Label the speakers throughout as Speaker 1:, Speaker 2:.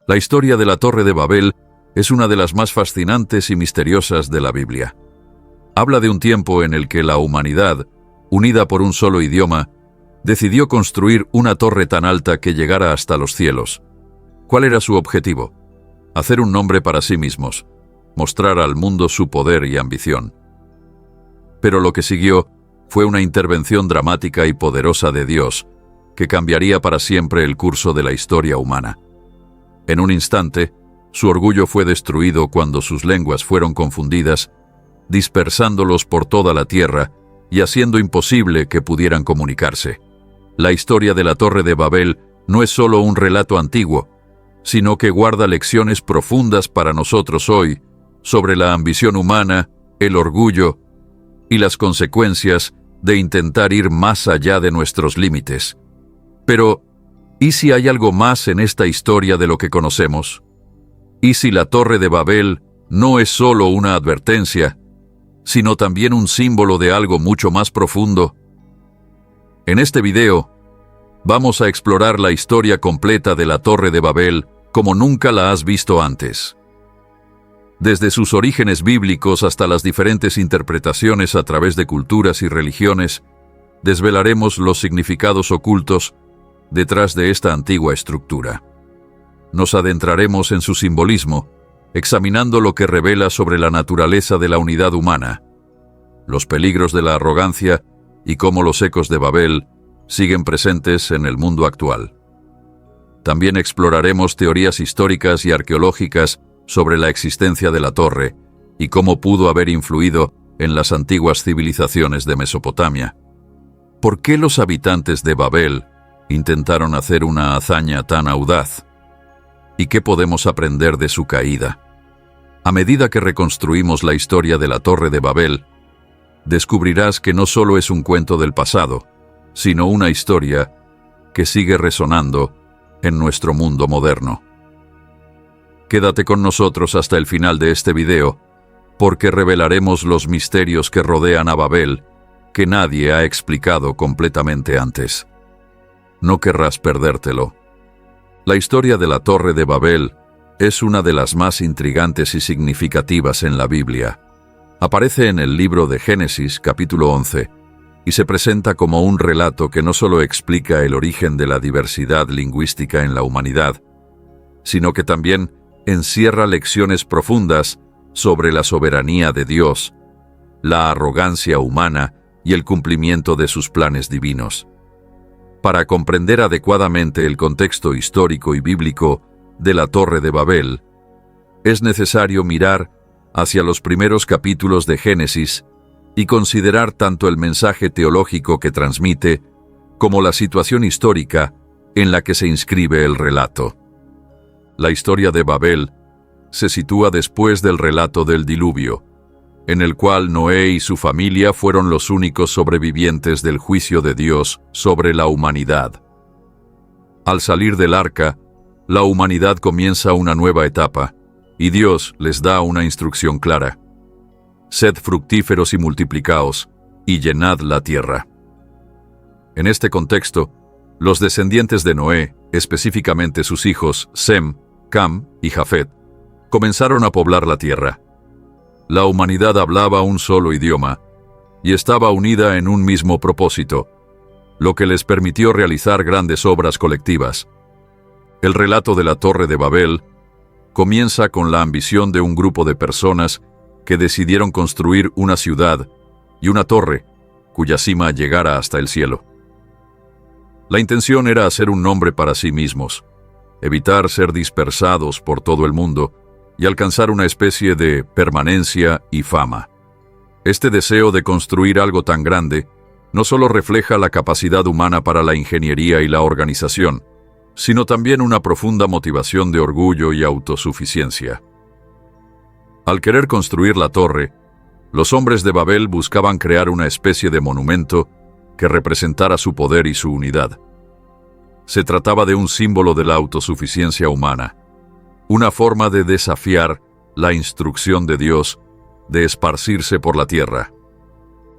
Speaker 1: La historia de la Torre de Babel es una de las más fascinantes y misteriosas de la Biblia. Habla de un tiempo en el que la humanidad, unida por un solo idioma, decidió construir una torre tan alta que llegara hasta los cielos. ¿Cuál era su objetivo? Hacer un nombre para sí mismos, mostrar al mundo su poder y ambición. Pero lo que siguió fue una intervención dramática y poderosa de Dios, que cambiaría para siempre el curso de la historia humana. En un instante, su orgullo fue destruido cuando sus lenguas fueron confundidas, dispersándolos por toda la tierra y haciendo imposible que pudieran comunicarse. La historia de la Torre de Babel no es solo un relato antiguo, sino que guarda lecciones profundas para nosotros hoy sobre la ambición humana, el orgullo y las consecuencias de intentar ir más allá de nuestros límites. Pero, ¿y si hay algo más en esta historia de lo que conocemos? ¿Y si la Torre de Babel no es solo una advertencia, sino también un símbolo de algo mucho más profundo? En este video, vamos a explorar la historia completa de la Torre de Babel como nunca la has visto antes. Desde sus orígenes bíblicos hasta las diferentes interpretaciones a través de culturas y religiones, desvelaremos los significados ocultos detrás de esta antigua estructura. Nos adentraremos en su simbolismo, examinando lo que revela sobre la naturaleza de la unidad humana, los peligros de la arrogancia y cómo los ecos de Babel siguen presentes en el mundo actual. También exploraremos teorías históricas y arqueológicas sobre la existencia de la torre y cómo pudo haber influido en las antiguas civilizaciones de Mesopotamia. ¿Por qué los habitantes de Babel intentaron hacer una hazaña tan audaz? ¿Y qué podemos aprender de su caída? A medida que reconstruimos la historia de la Torre de Babel, descubrirás que no solo es un cuento del pasado, sino una historia que sigue resonando en nuestro mundo moderno. Quédate con nosotros hasta el final de este video, porque revelaremos los misterios que rodean a Babel, que nadie ha explicado completamente antes. No querrás perdértelo. La historia de la Torre de Babel es una de las más intrigantes y significativas en la Biblia. Aparece en el libro de Génesis, capítulo 11, y se presenta como un relato que no solo explica el origen de la diversidad lingüística en la humanidad, sino que también encierra lecciones profundas sobre la soberanía de Dios, la arrogancia humana y el cumplimiento de sus planes divinos. Para comprender adecuadamente el contexto histórico y bíblico de la Torre de Babel, es necesario mirar hacia los primeros capítulos de Génesis y considerar tanto el mensaje teológico que transmite como la situación histórica en la que se inscribe el relato. La historia de Babel se sitúa después del relato del diluvio, en el cual Noé y su familia fueron los únicos sobrevivientes del juicio de Dios sobre la humanidad. Al salir del arca, la humanidad comienza una nueva etapa, y Dios les da una instrucción clara: sed fructíferos y multiplicaos, y llenad la tierra. En este contexto, los descendientes de Noé, específicamente sus hijos Sem, Cam y Jafet, comenzaron a poblar la tierra. La humanidad hablaba un solo idioma y estaba unida en un mismo propósito, lo que les permitió realizar grandes obras colectivas. El relato de la Torre de Babel comienza con la ambición de un grupo de personas que decidieron construir una ciudad y una torre cuya cima llegara hasta el cielo. La intención era hacer un nombre para sí mismos, evitar ser dispersados por todo el mundo y alcanzar una especie de permanencia y fama. Este deseo de construir algo tan grande no solo refleja la capacidad humana para la ingeniería y la organización, sino también una profunda motivación de orgullo y autosuficiencia. Al querer construir la torre, los hombres de Babel buscaban crear una especie de monumento que representara su poder y su unidad. Se trataba de un símbolo de la autosuficiencia humana, una forma de desafiar la instrucción de Dios de esparcirse por la tierra.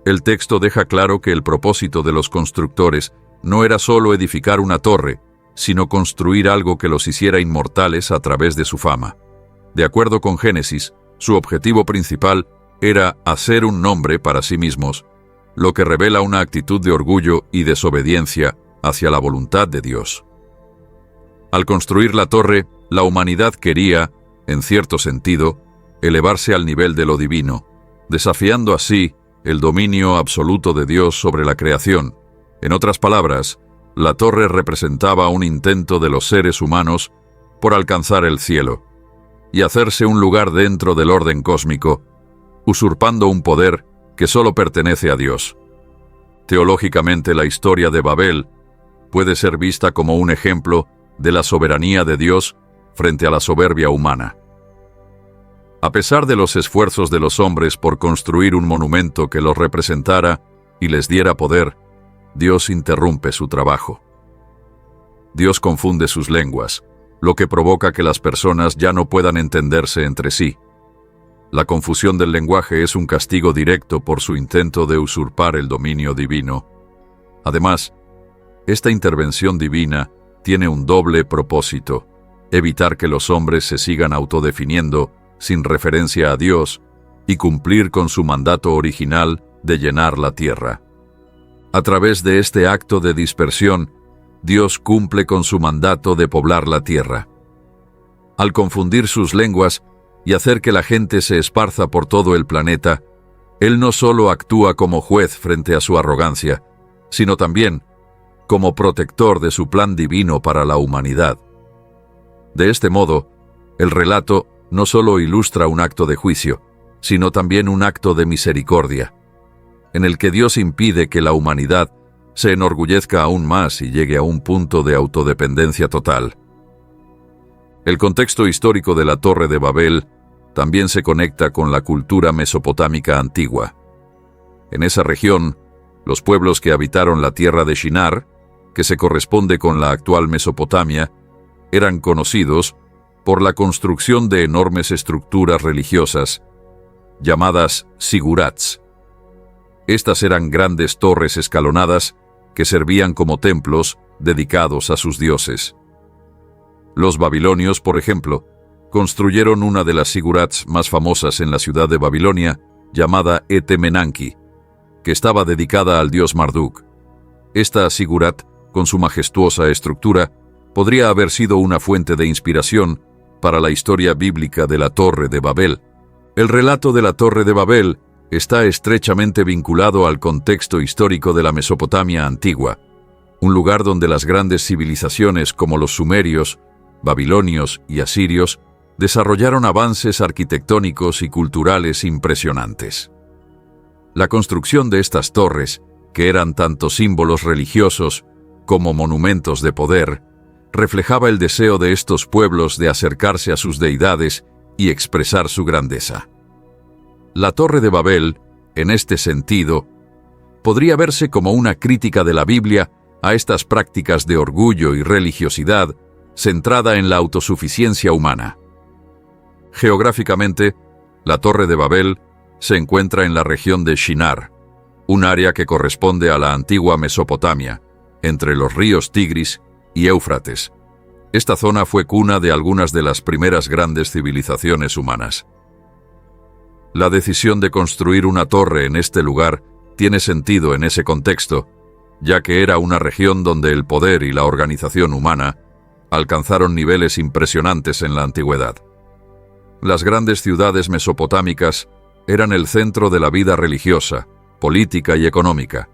Speaker 1: El texto deja claro que el propósito de los constructores no era solo edificar una torre, sino construir algo que los hiciera inmortales a través de su fama. De acuerdo con Génesis, su objetivo principal era hacer un nombre para sí mismos, lo que revela una actitud de orgullo y desobediencia hacia la voluntad de Dios. Al construir la torre, la humanidad quería, en cierto sentido, elevarse al nivel de lo divino, desafiando así el dominio absoluto de Dios sobre la creación. En otras palabras, la torre representaba un intento de los seres humanos por alcanzar el cielo y hacerse un lugar dentro del orden cósmico, usurpando un poder que solo pertenece a Dios. Teológicamente, la historia de Babel puede ser vista como un ejemplo de la soberanía de Dios frente a la soberbia humana. A pesar de los esfuerzos de los hombres por construir un monumento que los representara y les diera poder, Dios interrumpe su trabajo. Dios confunde sus lenguas, lo que provoca que las personas ya no puedan entenderse entre sí. La confusión del lenguaje es un castigo directo por su intento de usurpar el dominio divino. Además, esta intervención divina tiene un doble propósito: evitar que los hombres se sigan autodefiniendo sin referencia a Dios y cumplir con su mandato original de llenar la tierra. A través de este acto de dispersión, Dios cumple con su mandato de poblar la tierra. Al confundir sus lenguas y hacer que la gente se esparza por todo el planeta, Él no solo actúa como juez frente a su arrogancia, sino también como protector de su plan divino para la humanidad. De este modo, el relato no solo ilustra un acto de juicio, sino también un acto de misericordia, en el que Dios impide que la humanidad se enorgullezca aún más y llegue a un punto de autodependencia total. El contexto histórico de la Torre de Babel también se conecta con la cultura mesopotámica antigua. En esa región, los pueblos que habitaron la tierra de Shinar, que se corresponde con la actual Mesopotamia, eran conocidos por la construcción de enormes estructuras religiosas, llamadas sigurats. Estas eran grandes torres escalonadas que servían como templos dedicados a sus dioses. Los babilonios, por ejemplo, construyeron una de las sigurats más famosas en la ciudad de Babilonia, llamada Etemenanki, que estaba dedicada al dios Marduk. Esta sigurat, con su majestuosa estructura, podría haber sido una fuente de inspiración para la historia bíblica de la Torre de Babel. El relato de la Torre de Babel está estrechamente vinculado al contexto histórico de la Mesopotamia antigua, un lugar donde las grandes civilizaciones como los sumerios, babilonios y asirios desarrollaron avances arquitectónicos y culturales impresionantes. La construcción de estas torres, que eran tanto símbolos religiosos como monumentos de poder, reflejaba el deseo de estos pueblos de acercarse a sus deidades y expresar su grandeza. La Torre de Babel, en este sentido, podría verse como una crítica de la Biblia a estas prácticas de orgullo y religiosidad centrada en la autosuficiencia humana. Geográficamente, la Torre de Babel se encuentra en la región de Shinar, un área que corresponde a la antigua Mesopotamia, entre los ríos Tigris y Éufrates. Esta zona fue cuna de algunas de las primeras grandes civilizaciones humanas. La decisión de construir una torre en este lugar tiene sentido en ese contexto, ya que era una región donde el poder y la organización humana alcanzaron niveles impresionantes en la antigüedad. Las grandes ciudades mesopotámicas eran el centro de la vida religiosa, política y económica,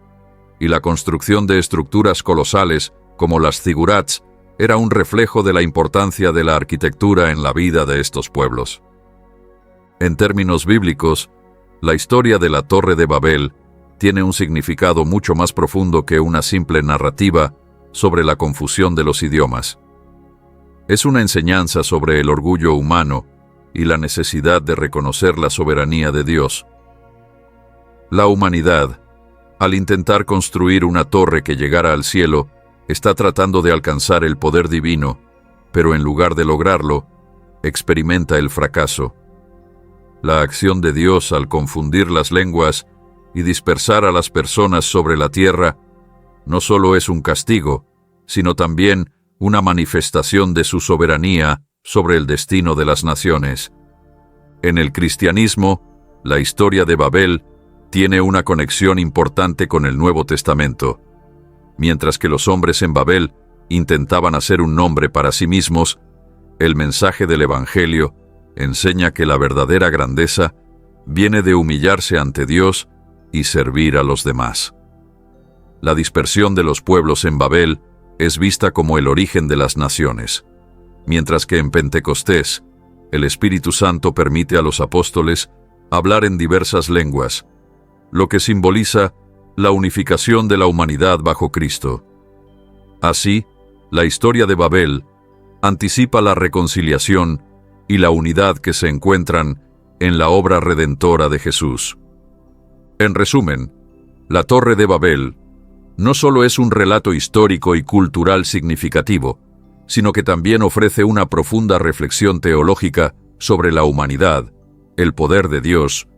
Speaker 1: y la construcción de estructuras colosales como las zigurats era un reflejo de la importancia de la arquitectura en la vida de estos pueblos. En términos bíblicos, la historia de la Torre de Babel tiene un significado mucho más profundo que una simple narrativa sobre la confusión de los idiomas. Es una enseñanza sobre el orgullo humano y la necesidad de reconocer la soberanía de Dios. La humanidad, al intentar construir una torre que llegara al cielo, está tratando de alcanzar el poder divino, pero en lugar de lograrlo, experimenta el fracaso. La acción de Dios al confundir las lenguas y dispersar a las personas sobre la tierra no solo es un castigo, sino también una manifestación de su soberanía sobre el destino de las naciones. En el cristianismo, la historia de Babel tiene una conexión importante con el Nuevo Testamento. Mientras que los hombres en Babel intentaban hacer un nombre para sí mismos, el mensaje del Evangelio enseña que la verdadera grandeza viene de humillarse ante Dios y servir a los demás. La dispersión de los pueblos en Babel es vista como el origen de las naciones, mientras que en Pentecostés, el Espíritu Santo permite a los apóstoles hablar en diversas lenguas, lo que simboliza la unificación de la humanidad bajo Cristo. Así, la historia de Babel anticipa la reconciliación y la unidad que se encuentran en la obra redentora de Jesús. En resumen, la Torre de Babel no solo es un relato histórico y cultural significativo, sino que también ofrece una profunda reflexión teológica sobre la humanidad, el poder de Dios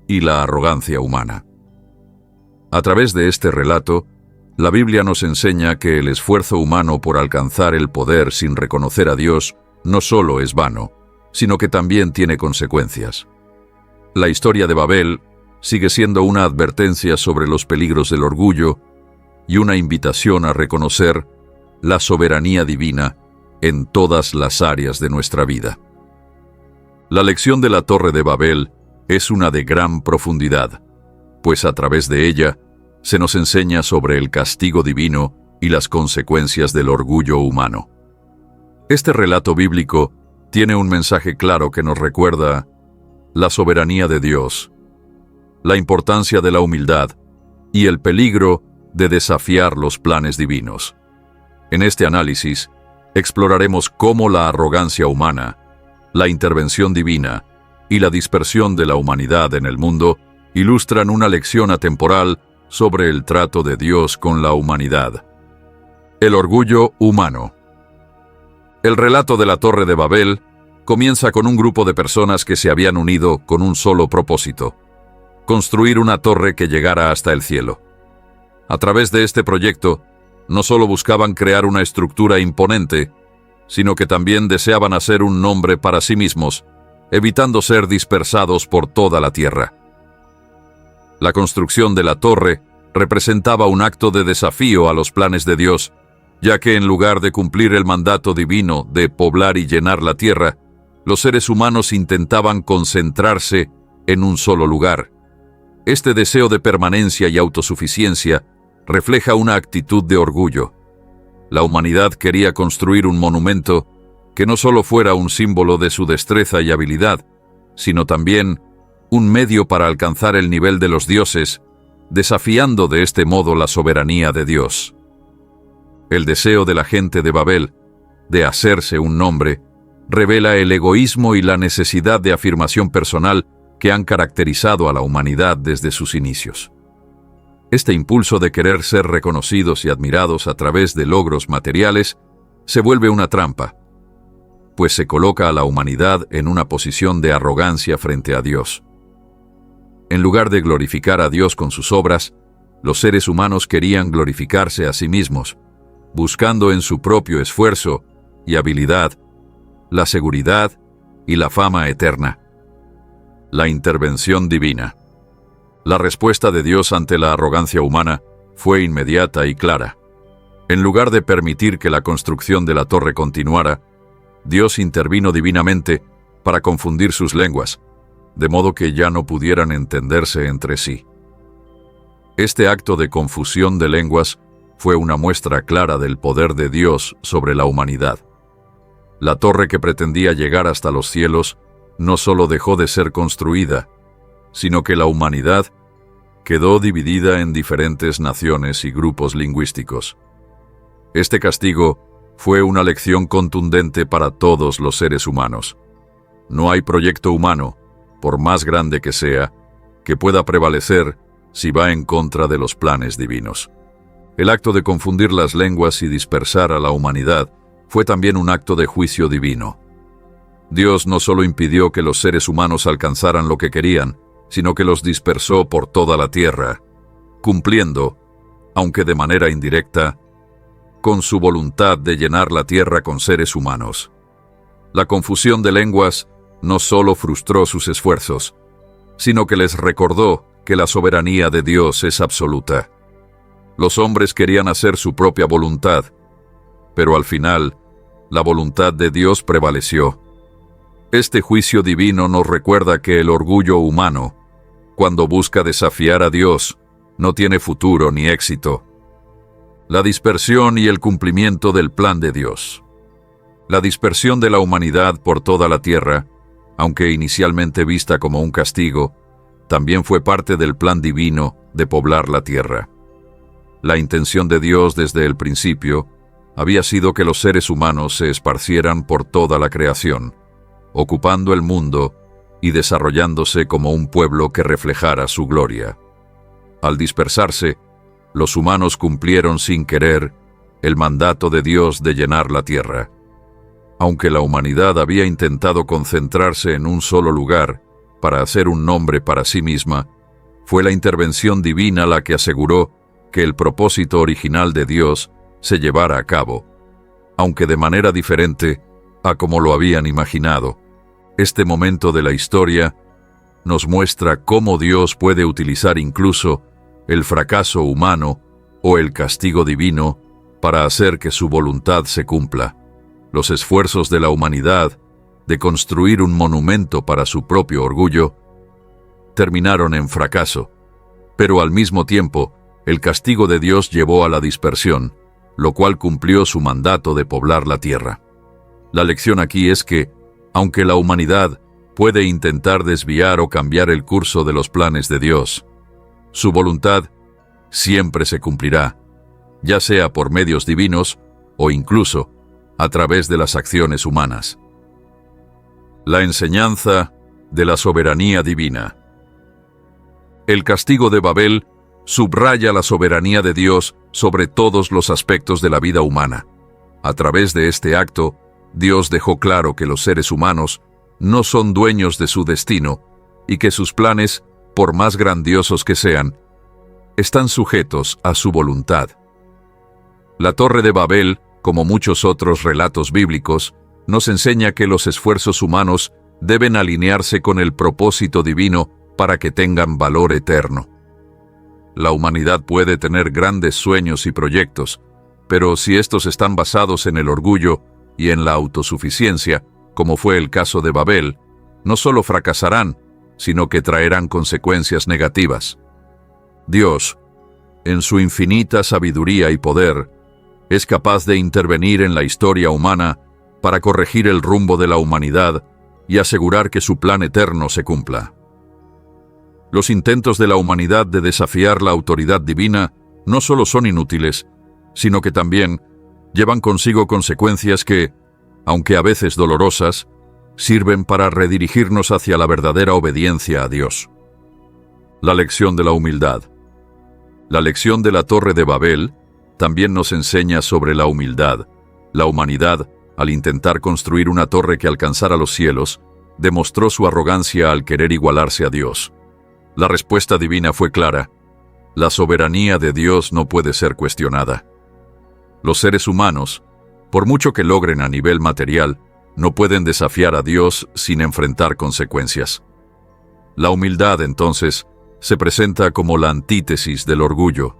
Speaker 1: y la arrogancia humana. A través de este relato, la Biblia nos enseña que el esfuerzo humano por alcanzar el poder sin reconocer a Dios no solo es vano, sino que también tiene consecuencias. La historia de Babel sigue siendo una advertencia sobre los peligros del orgullo y una invitación a reconocer la soberanía divina en todas las áreas de nuestra vida. La lección de la Torre de Babel es una de gran profundidad, pues a través de ella se nos enseña sobre el castigo divino y las consecuencias del orgullo humano. Este relato bíblico tiene un mensaje claro que nos recuerda la soberanía de Dios, la importancia de la humildad y el peligro de desafiar los planes divinos. En este análisis, exploraremos cómo la arrogancia humana, la intervención divina y la dispersión de la humanidad en el mundo ilustran una lección atemporal sobre el trato de Dios con la humanidad. El orgullo humano. El relato de la Torre de Babel comienza con un grupo de personas que se habían unido con un solo propósito: construir una torre que llegara hasta el cielo. A través de este proyecto, no solo buscaban crear una estructura imponente, sino que también deseaban hacer un nombre para sí mismos, evitando ser dispersados por toda la tierra. La construcción de la torre representaba un acto de desafío a los planes de Dios, ya que en lugar de cumplir el mandato divino de poblar y llenar la tierra, los seres humanos intentaban concentrarse en un solo lugar. Este deseo de permanencia y autosuficiencia refleja una actitud de orgullo. La humanidad quería construir un monumento que no solo fuera un símbolo de su destreza y habilidad, sino también un medio para alcanzar el nivel de los dioses, desafiando de este modo la soberanía de Dios. El deseo de la gente de Babel de hacerse un nombre revela el egoísmo y la necesidad de afirmación personal que han caracterizado a la humanidad desde sus inicios. Este impulso de querer ser reconocidos y admirados a través de logros materiales se vuelve una trampa, pues se coloca a la humanidad en una posición de arrogancia frente a Dios. En lugar de glorificar a Dios con sus obras, los seres humanos querían glorificarse a sí mismos, buscando en su propio esfuerzo y habilidad la seguridad y la fama eterna. La intervención divina. La respuesta de Dios ante la arrogancia humana fue inmediata y clara. En lugar de permitir que la construcción de la torre continuara, Dios intervino divinamente para confundir sus lenguas, de modo que ya no pudieran entenderse entre sí. Este acto de confusión de lenguas fue una muestra clara del poder de Dios sobre la humanidad. La torre que pretendía llegar hasta los cielos no solo dejó de ser construida, sino que la humanidad quedó dividida en diferentes naciones y grupos lingüísticos. Este castigo fue una lección contundente para todos los seres humanos. No hay proyecto humano, por más grande que sea, que pueda prevalecer si va en contra de los planes divinos. El acto de confundir las lenguas y dispersar a la humanidad fue también un acto de juicio divino. Dios no solo impidió que los seres humanos alcanzaran lo que querían, sino que los dispersó por toda la tierra, cumpliendo, aunque de manera indirecta, con su voluntad de llenar la tierra con seres humanos. La confusión de lenguas no solo frustró sus esfuerzos, sino que les recordó que la soberanía de Dios es absoluta. Los hombres querían hacer su propia voluntad, pero al final, la voluntad de Dios prevaleció. Este juicio divino nos recuerda que el orgullo humano, cuando busca desafiar a Dios, no tiene futuro ni éxito. La dispersión y el cumplimiento del plan de Dios. La dispersión de la humanidad por toda la tierra, aunque inicialmente vista como un castigo, también fue parte del plan divino de poblar la tierra. La intención de Dios desde el principio había sido que los seres humanos se esparcieran por toda la creación, ocupando el mundo y desarrollándose como un pueblo que reflejara su gloria. Al dispersarse, los humanos cumplieron sin querer el mandato de Dios de llenar la tierra. Aunque la humanidad había intentado concentrarse en un solo lugar para hacer un nombre para sí misma, fue la intervención divina la que aseguró que el propósito original de Dios se llevara a cabo, aunque de manera diferente a como lo habían imaginado. Este momento de la historia nos muestra cómo Dios puede utilizar incluso el fracaso humano o el castigo divino para hacer que su voluntad se cumpla. Los esfuerzos de la humanidad de construir un monumento para su propio orgullo terminaron en fracaso, pero al mismo tiempo, el castigo de Dios llevó a la dispersión, lo cual cumplió su mandato de poblar la tierra. La lección aquí es que, aunque la humanidad puede intentar desviar o cambiar el curso de los planes de Dios, su voluntad siempre se cumplirá, ya sea por medios divinos o incluso a través de las acciones humanas. La enseñanza de la soberanía divina. El castigo de Babel subraya la soberanía de Dios sobre todos los aspectos de la vida humana. A través de este acto, Dios dejó claro que los seres humanos no son dueños de su destino y que sus planes, por más grandiosos que sean, están sujetos a su voluntad. La Torre de Babel, como muchos otros relatos bíblicos, nos enseña que los esfuerzos humanos deben alinearse con el propósito divino para que tengan valor eterno. La humanidad puede tener grandes sueños y proyectos, pero si estos están basados en el orgullo y en la autosuficiencia, como fue el caso de Babel, no solo fracasarán, sino que traerán consecuencias negativas. Dios, en su infinita sabiduría y poder, es capaz de intervenir en la historia humana para corregir el rumbo de la humanidad y asegurar que su plan eterno se cumpla. Los intentos de la humanidad de desafiar la autoridad divina no solo son inútiles, sino que también llevan consigo consecuencias que, aunque a veces dolorosas, sirven para redirigirnos hacia la verdadera obediencia a Dios. La lección de la humildad. La lección de la Torre de Babel también nos enseña sobre la humildad. La humanidad, al intentar construir una torre que alcanzara los cielos, demostró su arrogancia al querer igualarse a Dios. La respuesta divina fue clara: la soberanía de Dios no puede ser cuestionada. Los seres humanos, por mucho que logren a nivel material, no pueden desafiar a Dios sin enfrentar consecuencias. La humildad, entonces, se presenta como la antítesis del orgullo.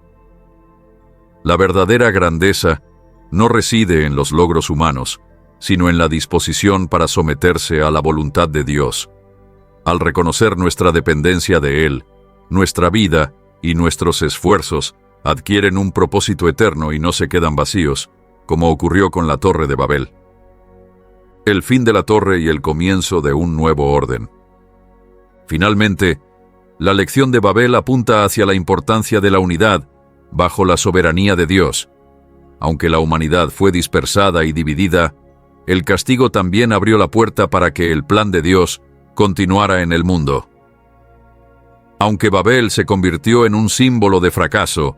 Speaker 1: La verdadera grandeza no reside en los logros humanos, sino en la disposición para someterse a la voluntad de Dios. Al reconocer nuestra dependencia de Él, nuestra vida y nuestros esfuerzos adquieren un propósito eterno y no se quedan vacíos, como ocurrió con la Torre de Babel. El fin de la torre y el comienzo de un nuevo orden. Finalmente, la lección de Babel apunta hacia la importancia de la unidad bajo la soberanía de Dios. Aunque la humanidad fue dispersada y dividida, el castigo también abrió la puerta para que el plan de Dios continuara en el mundo. Aunque Babel se convirtió en un símbolo de fracaso,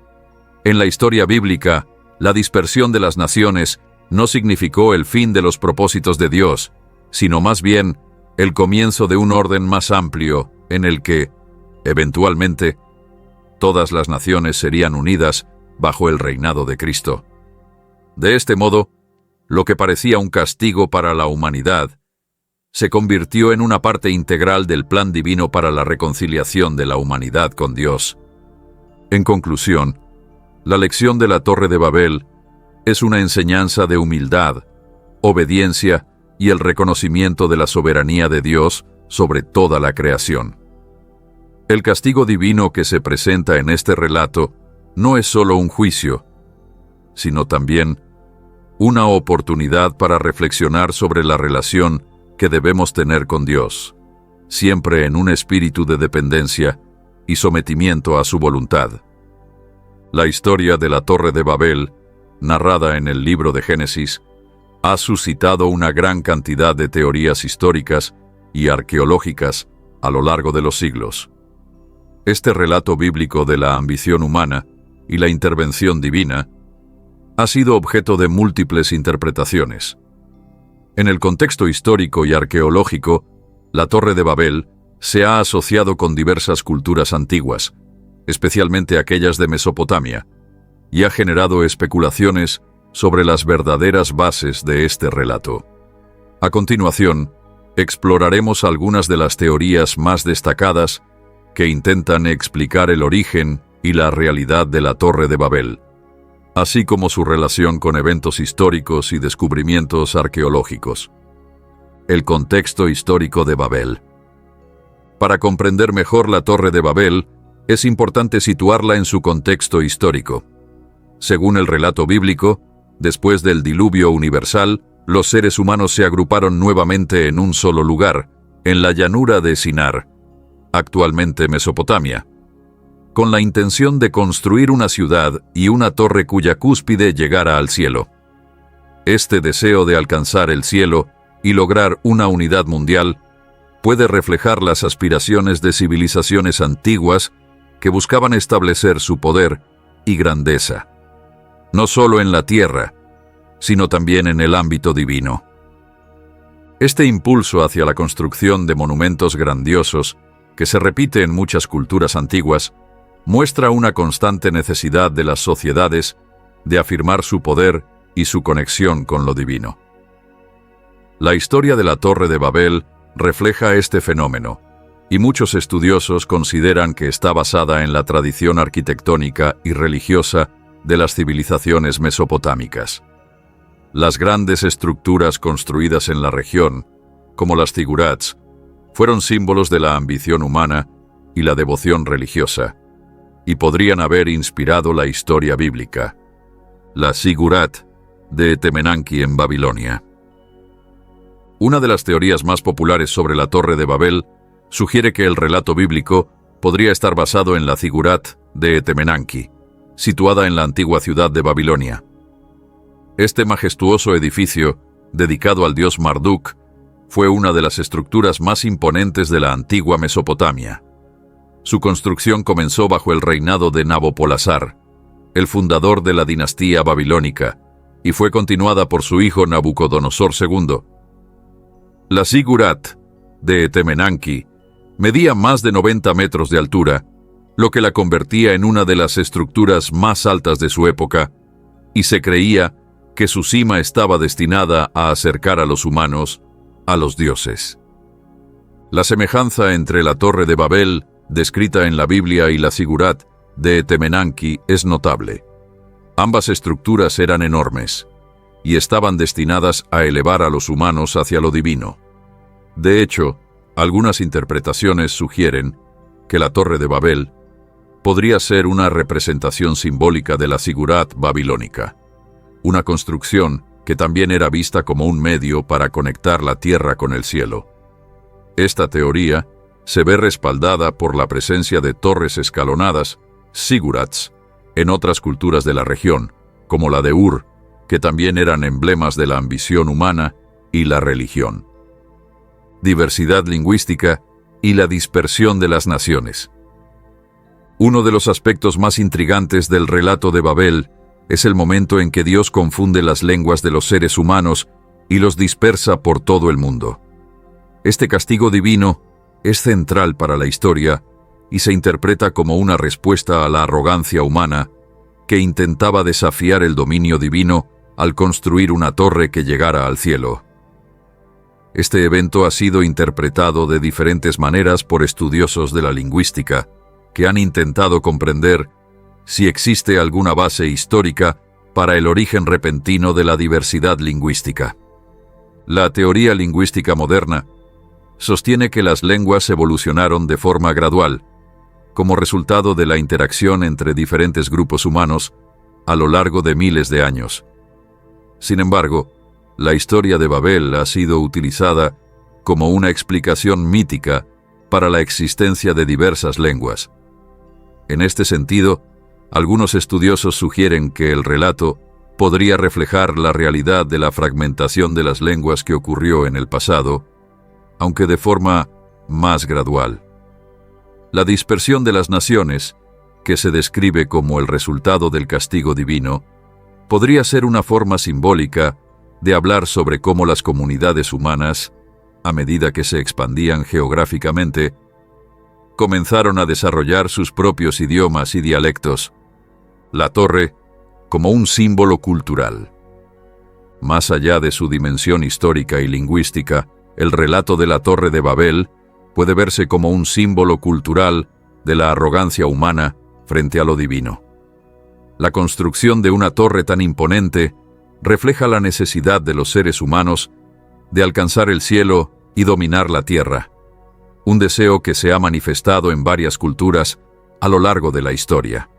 Speaker 1: en la historia bíblica, la dispersión de las naciones no significó el fin de los propósitos de Dios, sino más bien el comienzo de un orden más amplio en el que, eventualmente, todas las naciones serían unidas bajo el reinado de Cristo. De este modo, lo que parecía un castigo para la humanidad se convirtió en una parte integral del plan divino para la reconciliación de la humanidad con Dios. En conclusión, la lección de la Torre de Babel es una enseñanza de humildad, obediencia y el reconocimiento de la soberanía de Dios sobre toda la creación. El castigo divino que se presenta en este relato no es solo un juicio, sino también una oportunidad para reflexionar sobre la relación que debemos tener con Dios, siempre en un espíritu de dependencia y sometimiento a su voluntad. La historia de la Torre de Babel, narrada en el libro de Génesis, ha suscitado una gran cantidad de teorías históricas y arqueológicas a lo largo de los siglos. Este relato bíblico de la ambición humana y la intervención divina ha sido objeto de múltiples interpretaciones. En el contexto histórico y arqueológico, la Torre de Babel se ha asociado con diversas culturas antiguas, especialmente aquellas de Mesopotamia, y ha generado especulaciones sobre las verdaderas bases de este relato. A continuación, exploraremos algunas de las teorías más destacadas que intentan explicar el origen y la realidad de la Torre de Babel, así como su relación con eventos históricos y descubrimientos arqueológicos. El contexto histórico de Babel. Para comprender mejor la Torre de Babel, es importante situarla en su contexto histórico. Según el relato bíblico, después del diluvio universal, los seres humanos se agruparon nuevamente en un solo lugar, en la llanura de Sinar, actualmente Mesopotamia, con la intención de construir una ciudad y una torre cuya cúspide llegara al cielo. Este deseo de alcanzar el cielo y lograr una unidad mundial puede reflejar las aspiraciones de civilizaciones antiguas que buscaban establecer su poder y grandeza, no solo en la tierra, sino también en el ámbito divino. Este impulso hacia la construcción de monumentos grandiosos, que se repite en muchas culturas antiguas, muestra una constante necesidad de las sociedades de afirmar su poder y su conexión con lo divino. La historia de la Torre de Babel refleja este fenómeno, y muchos estudiosos consideran que está basada en la tradición arquitectónica y religiosa de las civilizaciones mesopotámicas. Las grandes estructuras construidas en la región, como las zigurats, fueron símbolos de la ambición humana y la devoción religiosa, y podrían haber inspirado la historia bíblica. La Zigurat de Etemenanki en Babilonia. Una de las teorías más populares sobre la Torre de Babel sugiere que el relato bíblico podría estar basado en la Zigurat de Etemenanki, situada en la antigua ciudad de Babilonia. Este majestuoso edificio, dedicado al dios Marduk, fue una de las estructuras más imponentes de la antigua Mesopotamia. Su construcción comenzó bajo el reinado de Nabopolassar, el fundador de la dinastía babilónica, y fue continuada por su hijo Nabucodonosor II. La Zigurat de Etemenanki medía más de 90 metros de altura, lo que la convertía en una de las estructuras más altas de su época, y se creía que su cima estaba destinada a acercar a los humanos a los dioses. La semejanza entre la Torre de Babel, descrita en la Biblia, y la Zigurat de Etemenanki es notable. Ambas estructuras eran enormes y estaban destinadas a elevar a los humanos hacia lo divino. De hecho, algunas interpretaciones sugieren que la Torre de Babel podría ser una representación simbólica de la Zigurat babilónica, una construcción que también era vista como un medio para conectar la tierra con el cielo. Esta teoría se ve respaldada por la presencia de torres escalonadas, zigurats, en otras culturas de la región, como la de Ur, que también eran emblemas de la ambición humana y la religión. Diversidad lingüística y la dispersión de las naciones. Uno de los aspectos más intrigantes del relato de Babel es el momento en que Dios confunde las lenguas de los seres humanos y los dispersa por todo el mundo. Este castigo divino es central para la historia y se interpreta como una respuesta a la arrogancia humana que intentaba desafiar el dominio divino al construir una torre que llegara al cielo. Este evento ha sido interpretado de diferentes maneras por estudiosos de la lingüística, que han intentado comprender si existe alguna base histórica para el origen repentino de la diversidad lingüística. La teoría lingüística moderna sostiene que las lenguas evolucionaron de forma gradual, como resultado de la interacción entre diferentes grupos humanos a lo largo de miles de años. Sin embargo, la historia de Babel ha sido utilizada como una explicación mítica para la existencia de diversas lenguas. En este sentido, algunos estudiosos sugieren que el relato podría reflejar la realidad de la fragmentación de las lenguas que ocurrió en el pasado, aunque de forma más gradual. La dispersión de las naciones, que se describe como el resultado del castigo divino, podría ser una forma simbólica de hablar sobre cómo las comunidades humanas, a medida que se expandían geográficamente, comenzaron a desarrollar sus propios idiomas y dialectos. La torre como un símbolo cultural. Más allá de su dimensión histórica y lingüística, el relato de la Torre de Babel puede verse como un símbolo cultural de la arrogancia humana frente a lo divino. La construcción de una torre tan imponente refleja la necesidad de los seres humanos de alcanzar el cielo y dominar la tierra, un deseo que se ha manifestado en varias culturas a lo largo de la historia.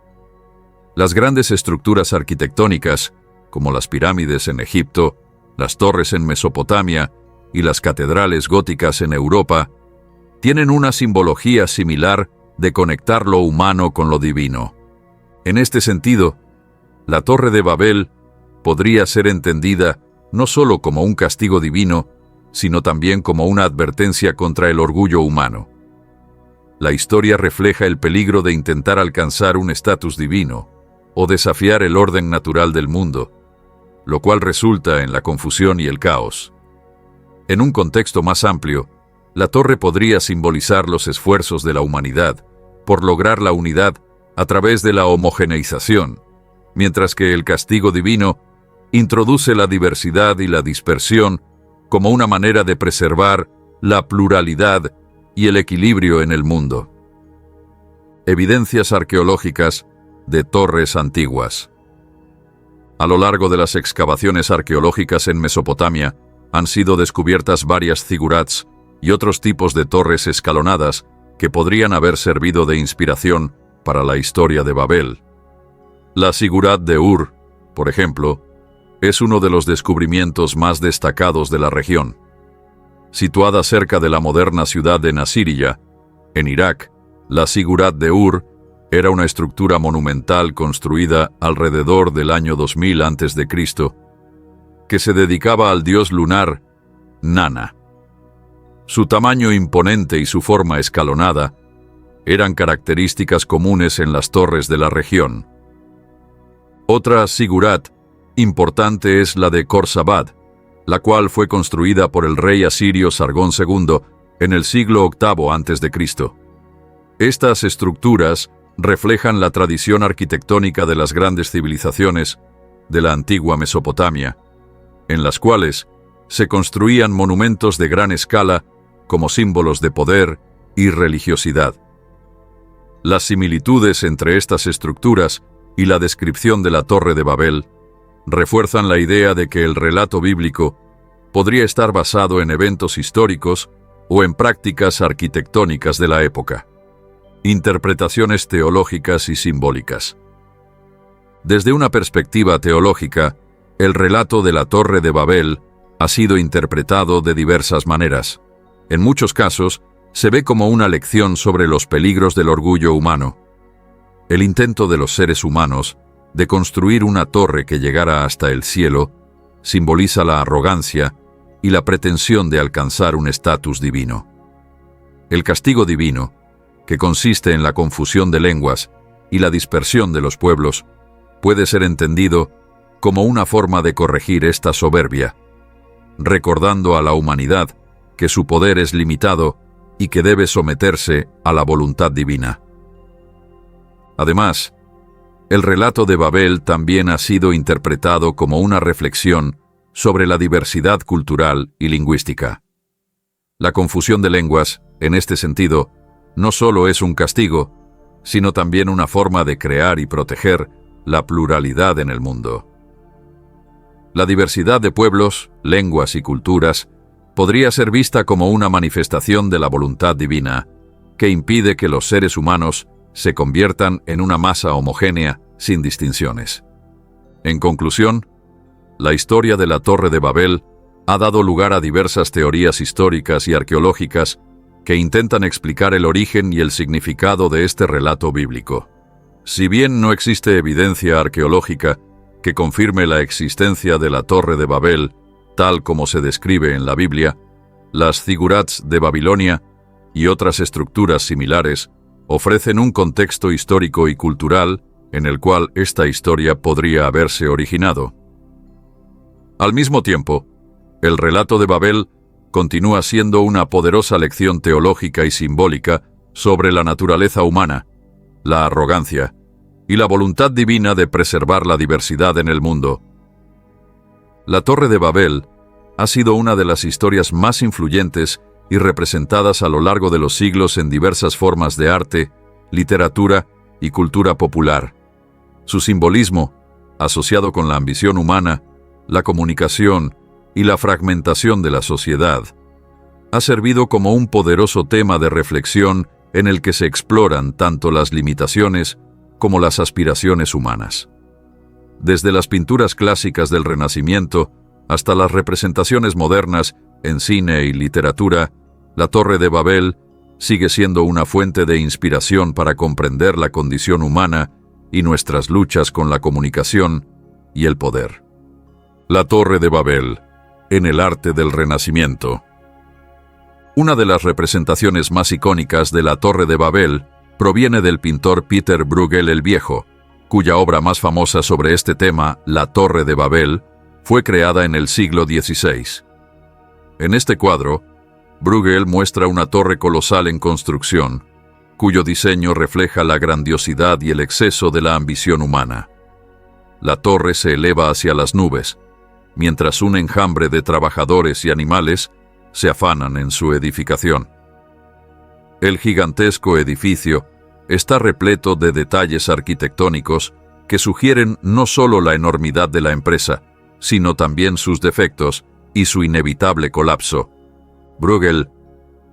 Speaker 1: Las grandes estructuras arquitectónicas, como las pirámides en Egipto, las torres en Mesopotamia y las catedrales góticas en Europa, tienen una simbología similar de conectar lo humano con lo divino. En este sentido, la Torre de Babel podría ser entendida no solo como un castigo divino, sino también como una advertencia contra el orgullo humano. La historia refleja el peligro de intentar alcanzar un estatus divino o desafiar el orden natural del mundo, lo cual resulta en la confusión y el caos. En un contexto más amplio, la torre podría simbolizar los esfuerzos de la humanidad por lograr la unidad a través de la homogeneización, mientras que el castigo divino introduce la diversidad y la dispersión como una manera de preservar la pluralidad y el equilibrio en el mundo. Evidencias arqueológicas de torres antiguas. A lo largo de las excavaciones arqueológicas en Mesopotamia han sido descubiertas varias zigurats y otros tipos de torres escalonadas que podrían haber servido de inspiración para la historia de Babel. La zigurat de Ur, por ejemplo, es uno de los descubrimientos más destacados de la región. Situada cerca de la moderna ciudad de Nasiriyah, en Irak, la zigurat de Ur era una estructura monumental construida alrededor del año 2000 a.C., que se dedicaba al dios lunar Nana. Su tamaño imponente y su forma escalonada eran características comunes en las torres de la región. Otra zigurat importante es la de Khorsabad, la cual fue construida por el rey asirio Sargón II en el siglo VIII a.C. Estas estructuras reflejan la tradición arquitectónica de las grandes civilizaciones de la antigua Mesopotamia, en las cuales se construían monumentos de gran escala como símbolos de poder y religiosidad. Las similitudes entre estas estructuras y la descripción de la Torre de Babel refuerzan la idea de que el relato bíblico podría estar basado en eventos históricos o en prácticas arquitectónicas de la época. Interpretaciones teológicas y simbólicas. Desde una perspectiva teológica, el relato de la Torre de Babel ha sido interpretado de diversas maneras. En muchos casos, se ve como una lección sobre los peligros del orgullo humano. El intento de los seres humanos de construir una torre que llegara hasta el cielo simboliza la arrogancia y la pretensión de alcanzar un estatus divino. El castigo divino, que consiste en la confusión de lenguas y la dispersión de los pueblos, puede ser entendido como una forma de corregir esta soberbia, recordando a la humanidad que su poder es limitado y que debe someterse a la voluntad divina. Además, El relato de Babel también ha sido interpretado como una reflexión sobre la diversidad cultural y lingüística. La confusión de lenguas, en este sentido, no solo es un castigo, sino también una forma de crear y proteger la pluralidad en el mundo. La diversidad de pueblos, lenguas y culturas podría ser vista como una manifestación de la voluntad divina que impide que los seres humanos se conviertan en una masa homogénea sin distinciones. En conclusión, la historia de la Torre de Babel ha dado lugar a diversas teorías históricas y arqueológicas que intentan explicar el origen y el significado de este relato bíblico. Si bien no existe evidencia arqueológica que confirme la existencia de la Torre de Babel, tal como se describe en la Biblia, las zigurats de Babilonia y otras estructuras similares ofrecen un contexto histórico y cultural en el cual esta historia podría haberse originado. Al mismo tiempo, el relato de Babel continúa siendo una poderosa lección teológica y simbólica sobre la naturaleza humana, la arrogancia y la voluntad divina de preservar la diversidad en el mundo. La Torre de Babel ha sido una de las historias más influyentes y representadas a lo largo de los siglos en diversas formas de arte, literatura y cultura popular. Su simbolismo, asociado con la ambición humana, la comunicación y la fragmentación de la sociedad, ha servido como un poderoso tema de reflexión en el que se exploran tanto las limitaciones como las aspiraciones humanas. Desde las pinturas clásicas del Renacimiento hasta las representaciones modernas en cine y literatura, la Torre de Babel sigue siendo una fuente de inspiración para comprender la condición humana y nuestras luchas con la comunicación y el poder. La Torre de Babel, en el arte del Renacimiento. Una de las representaciones más icónicas de la Torre de Babel proviene del pintor Peter Bruegel el Viejo, cuya obra más famosa sobre este tema, La Torre de Babel, fue creada en el siglo XVI. En este cuadro, Bruegel muestra una torre colosal en construcción, cuyo diseño refleja la grandiosidad y el exceso de la ambición humana. La torre se eleva hacia las nubes, mientras un enjambre de trabajadores y animales se afanan en su edificación. El gigantesco edificio está repleto de detalles arquitectónicos que sugieren no solo la enormidad de la empresa, sino también sus defectos y su inevitable colapso. Bruegel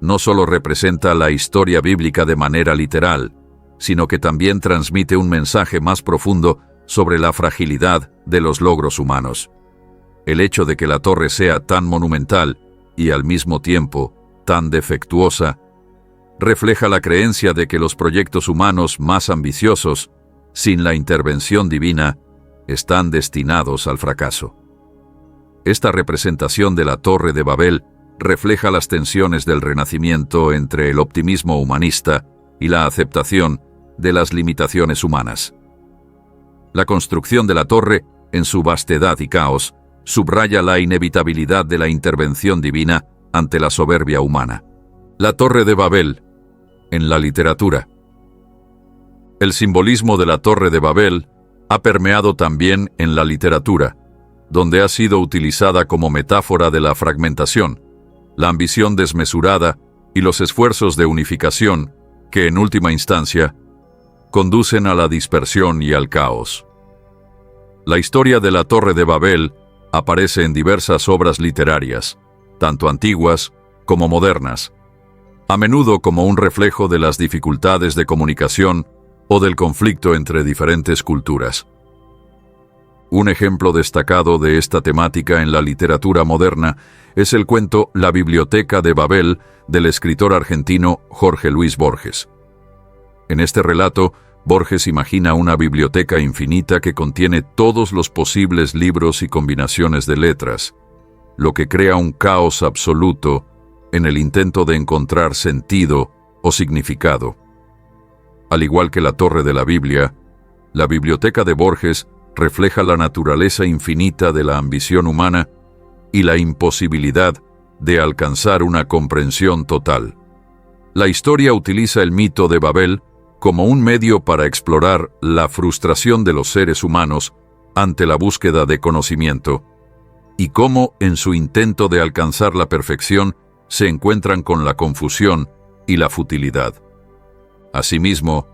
Speaker 1: no solo representa la historia bíblica de manera literal, sino que también transmite un mensaje más profundo sobre la fragilidad de los logros humanos. El hecho de que la torre sea tan monumental y al mismo tiempo tan defectuosa refleja la creencia de que los proyectos humanos más ambiciosos, sin la intervención divina, están destinados al fracaso. Esta representación de la Torre de Babel refleja las tensiones del Renacimiento entre el optimismo humanista y la aceptación de las limitaciones humanas. La construcción de la torre, en su vastedad y caos, subraya la inevitabilidad de la intervención divina ante la soberbia humana. La Torre de Babel, en la literatura. El simbolismo de la Torre de Babel ha permeado también en la literatura, donde ha sido utilizada como metáfora de la fragmentación, la ambición desmesurada y los esfuerzos de unificación que, en última instancia, conducen a la dispersión y al caos. La historia de la Torre de Babel aparece en diversas obras literarias, tanto antiguas como modernas, a menudo como un reflejo de las dificultades de comunicación o del conflicto entre diferentes culturas. Un ejemplo destacado de esta temática en la literatura moderna es el cuento La Biblioteca de Babel del escritor argentino Jorge Luis Borges. En este relato, Borges imagina una biblioteca infinita que contiene todos los posibles libros y combinaciones de letras, lo que crea un caos absoluto en el intento de encontrar sentido o significado. Al igual que la Torre de la Biblia, la biblioteca de Borges refleja la naturaleza infinita de la ambición humana y la imposibilidad de alcanzar una comprensión total. La historia utiliza el mito de Babel como un medio para explorar la frustración de los seres humanos ante la búsqueda de conocimiento, y cómo, en su intento de alcanzar la perfección, se encuentran con la confusión y la futilidad. Asimismo,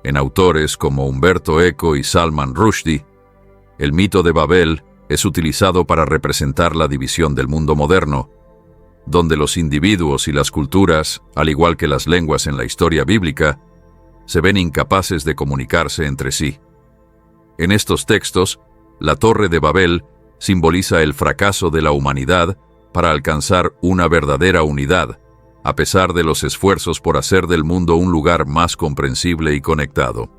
Speaker 1: en autores como Umberto Eco y Salman Rushdie, el mito de Babel es utilizado para representar la división del mundo moderno, donde los individuos y las culturas, al igual que las lenguas en la historia bíblica, se ven incapaces de comunicarse entre sí. En estos textos, la Torre de Babel simboliza el fracaso de la humanidad para alcanzar una verdadera unidad, a pesar de los esfuerzos por hacer del mundo un lugar más comprensible y conectado.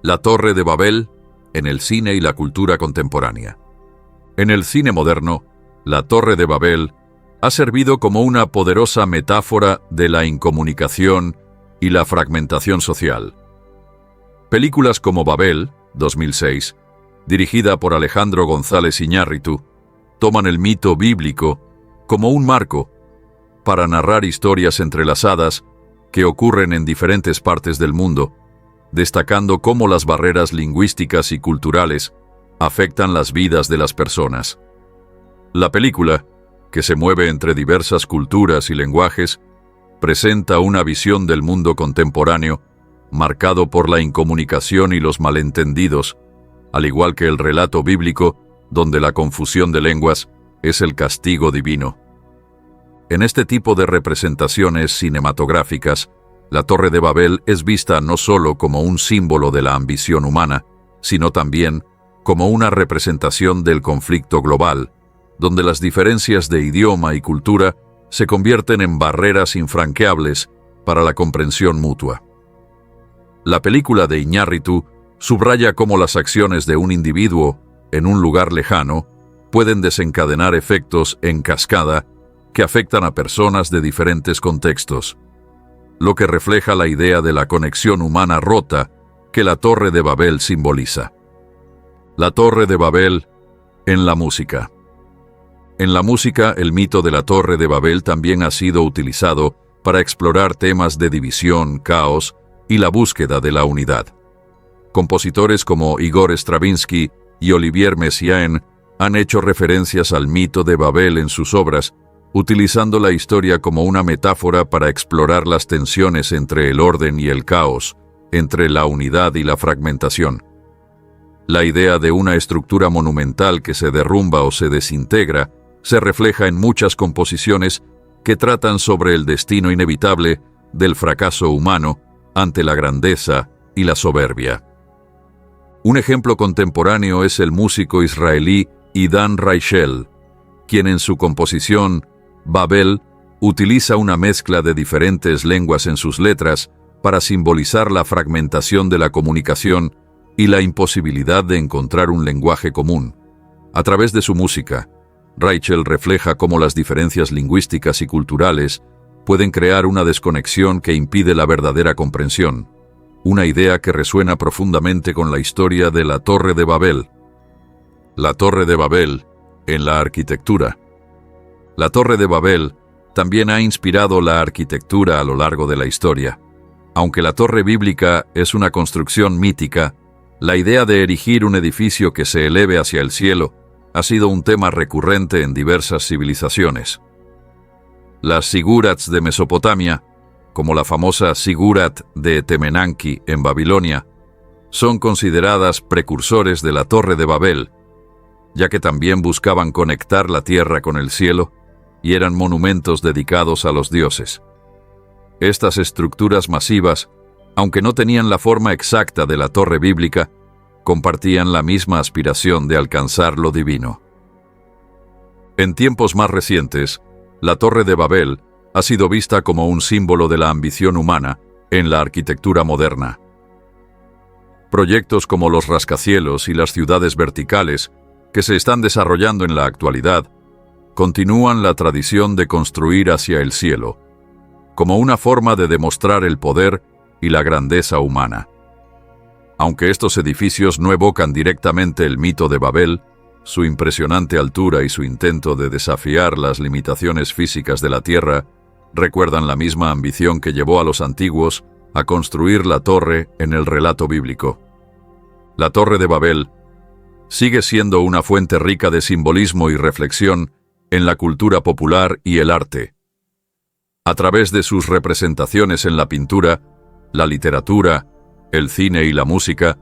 Speaker 1: La Torre de Babel en el cine y la cultura contemporánea. En el cine moderno, la Torre de Babel ha servido como una poderosa metáfora de la incomunicación y la fragmentación social. Películas como Babel, 2006, dirigida por Alejandro González Iñárritu, toman el mito bíblico como un marco para narrar historias entrelazadas que ocurren en diferentes partes del mundo, destacando cómo las barreras lingüísticas y culturales afectan las vidas de las personas. La película, que se mueve entre diversas culturas y lenguajes, presenta una visión del mundo contemporáneo marcado por la incomunicación y los malentendidos, al igual que el relato bíblico, donde la confusión de lenguas es el castigo divino. En este tipo de representaciones cinematográficas, la Torre de Babel es vista no solo como un símbolo de la ambición humana, sino también como una representación del conflicto global, donde las diferencias de idioma y cultura se convierten en barreras infranqueables para la comprensión mutua. La película de Iñárritu subraya cómo las acciones de un individuo en un lugar lejano pueden desencadenar efectos en cascada que afectan a personas de diferentes contextos, lo que refleja la idea de la conexión humana rota que la Torre de Babel simboliza. La Torre de Babel en la música. En la música, el mito de la Torre de Babel también ha sido utilizado para explorar temas de división, caos y la búsqueda de la unidad. Compositores como Igor Stravinsky y Olivier Messiaen han hecho referencias al mito de Babel en sus obras, utilizando la historia como una metáfora para explorar las tensiones entre el orden y el caos, entre la unidad y la fragmentación. La idea de una estructura monumental que se derrumba o se desintegra se refleja en muchas composiciones que tratan sobre el destino inevitable del fracaso humano ante la grandeza y la soberbia. Un ejemplo contemporáneo es el músico israelí Idan Reichel, quien en su composición Babel utiliza una mezcla de diferentes lenguas en sus letras para simbolizar la fragmentación de la comunicación y la imposibilidad de encontrar un lenguaje común. A través de su música, Reichel refleja cómo las diferencias lingüísticas y culturales pueden crear una desconexión que impide la verdadera comprensión, una idea que resuena profundamente con la historia de la Torre de Babel. La Torre de Babel en la arquitectura. La Torre de Babel también ha inspirado la arquitectura a lo largo de la historia. Aunque la torre bíblica es una construcción mítica, la idea de erigir un edificio que se eleve hacia el cielo ha sido un tema recurrente en diversas civilizaciones. Las sigurats de Mesopotamia, como la famosa sigurat de Temenanki en Babilonia, son consideradas precursores de la Torre de Babel, ya que también buscaban conectar la tierra con el cielo y eran monumentos dedicados a los dioses. Estas estructuras masivas, aunque no tenían la forma exacta de la torre bíblica, compartían la misma aspiración de alcanzar lo divino. En tiempos más recientes, la Torre de Babel ha sido vista como un símbolo de la ambición humana en la arquitectura moderna. Proyectos como los rascacielos y las ciudades verticales, que se están desarrollando en la actualidad, continúan la tradición de construir hacia el cielo, como una forma de demostrar el poder y la grandeza humana. Aunque estos edificios no evocan directamente el mito de Babel, su impresionante altura y su intento de desafiar las limitaciones físicas de la Tierra recuerdan la misma ambición que llevó a los antiguos a construir la torre en el relato bíblico. La Torre de Babel sigue siendo una fuente rica de simbolismo y reflexión en la cultura popular y el arte. A través de sus representaciones en la pintura, la literatura, el cine y la música,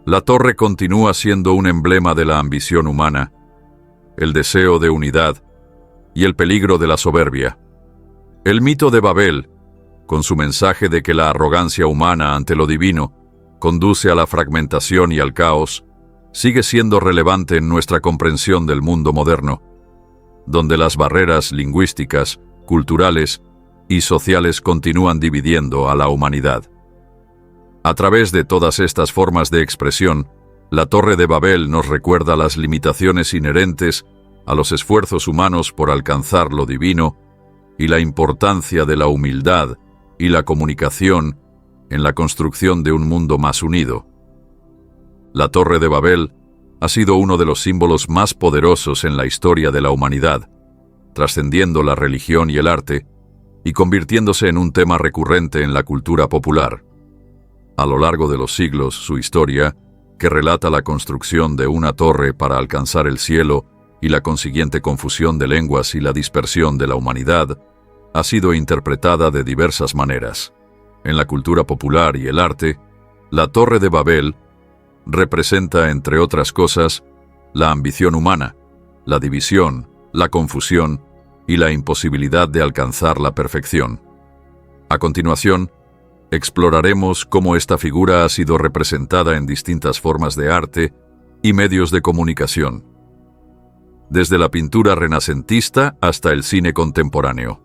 Speaker 1: la torre continúa siendo un emblema de la ambición humana, el deseo de unidad y el peligro de la soberbia. El mito de Babel, con su mensaje de que la arrogancia humana ante lo divino conduce a la fragmentación y al caos, sigue siendo relevante en nuestra comprensión del mundo moderno, donde las barreras lingüísticas, culturales y sociales continúan dividiendo a la humanidad. A través de todas estas formas de expresión, la Torre de Babel nos recuerda las limitaciones inherentes a los esfuerzos humanos por alcanzar lo divino y la importancia de la humildad y la comunicación en la construcción de un mundo más unido. La Torre de Babel ha sido uno de los símbolos más poderosos en la historia de la humanidad, trascendiendo la religión y el arte y convirtiéndose en un tema recurrente en la cultura popular. A lo largo de los siglos, su historia, que relata la construcción de una torre para alcanzar el cielo y la consiguiente confusión de lenguas y la dispersión de la humanidad, ha sido interpretada de diversas maneras. En la cultura popular y el arte, la Torre de Babel representa, entre otras cosas, la ambición humana, la división, la confusión y la imposibilidad de alcanzar la perfección. A continuación, exploraremos cómo esta figura ha sido representada en distintas formas de arte y medios de comunicación, desde la pintura renacentista hasta el cine contemporáneo.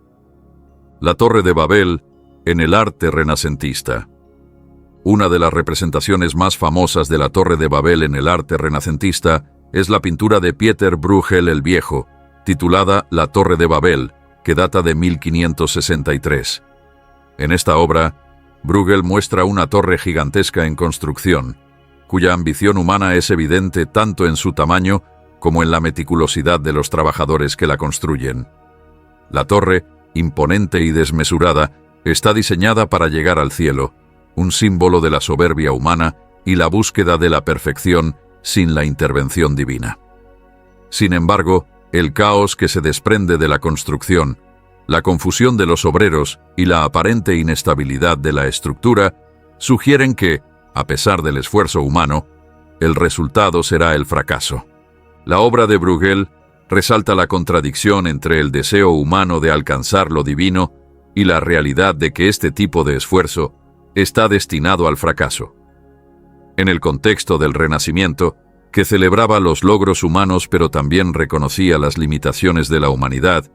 Speaker 1: La Torre de Babel en el arte renacentista. Una de las representaciones más famosas de la Torre de Babel en el arte renacentista es la pintura de Pieter Bruegel el Viejo, titulada La Torre de Babel, que data de 1563. En esta obra, Bruegel muestra una torre gigantesca en construcción, cuya ambición humana es evidente tanto en su tamaño como en la meticulosidad de los trabajadores que la construyen. La torre, imponente y desmesurada, está diseñada para llegar al cielo, un símbolo de la soberbia humana y la búsqueda de la perfección sin la intervención divina. Sin embargo, el caos que se desprende de la construcción, la confusión de los obreros y la aparente inestabilidad de la estructura sugieren que, a pesar del esfuerzo humano, el resultado será el fracaso. La obra de Bruegel resalta la contradicción entre el deseo humano de alcanzar lo divino y la realidad de que este tipo de esfuerzo está destinado al fracaso. En el contexto del Renacimiento, que celebraba los logros humanos pero también reconocía las limitaciones de la humanidad,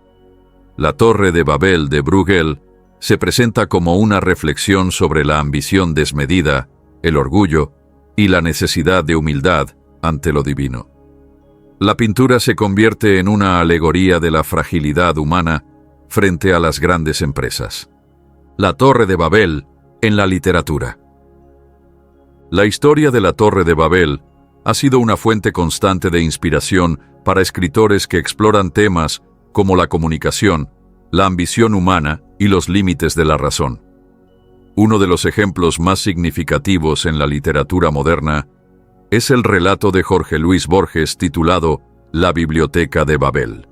Speaker 1: la Torre de Babel de Bruegel se presenta como una reflexión sobre la ambición desmedida, el orgullo y la necesidad de humildad ante lo divino. La pintura se convierte en una alegoría de la fragilidad humana frente a las grandes empresas. La Torre de Babel en la literatura. La historia de la Torre de Babel ha sido una fuente constante de inspiración para escritores que exploran temas como la comunicación, la ambición humana y los límites de la razón. Uno de los ejemplos más significativos en la literatura moderna es el relato de Jorge Luis Borges titulado La Biblioteca de Babel.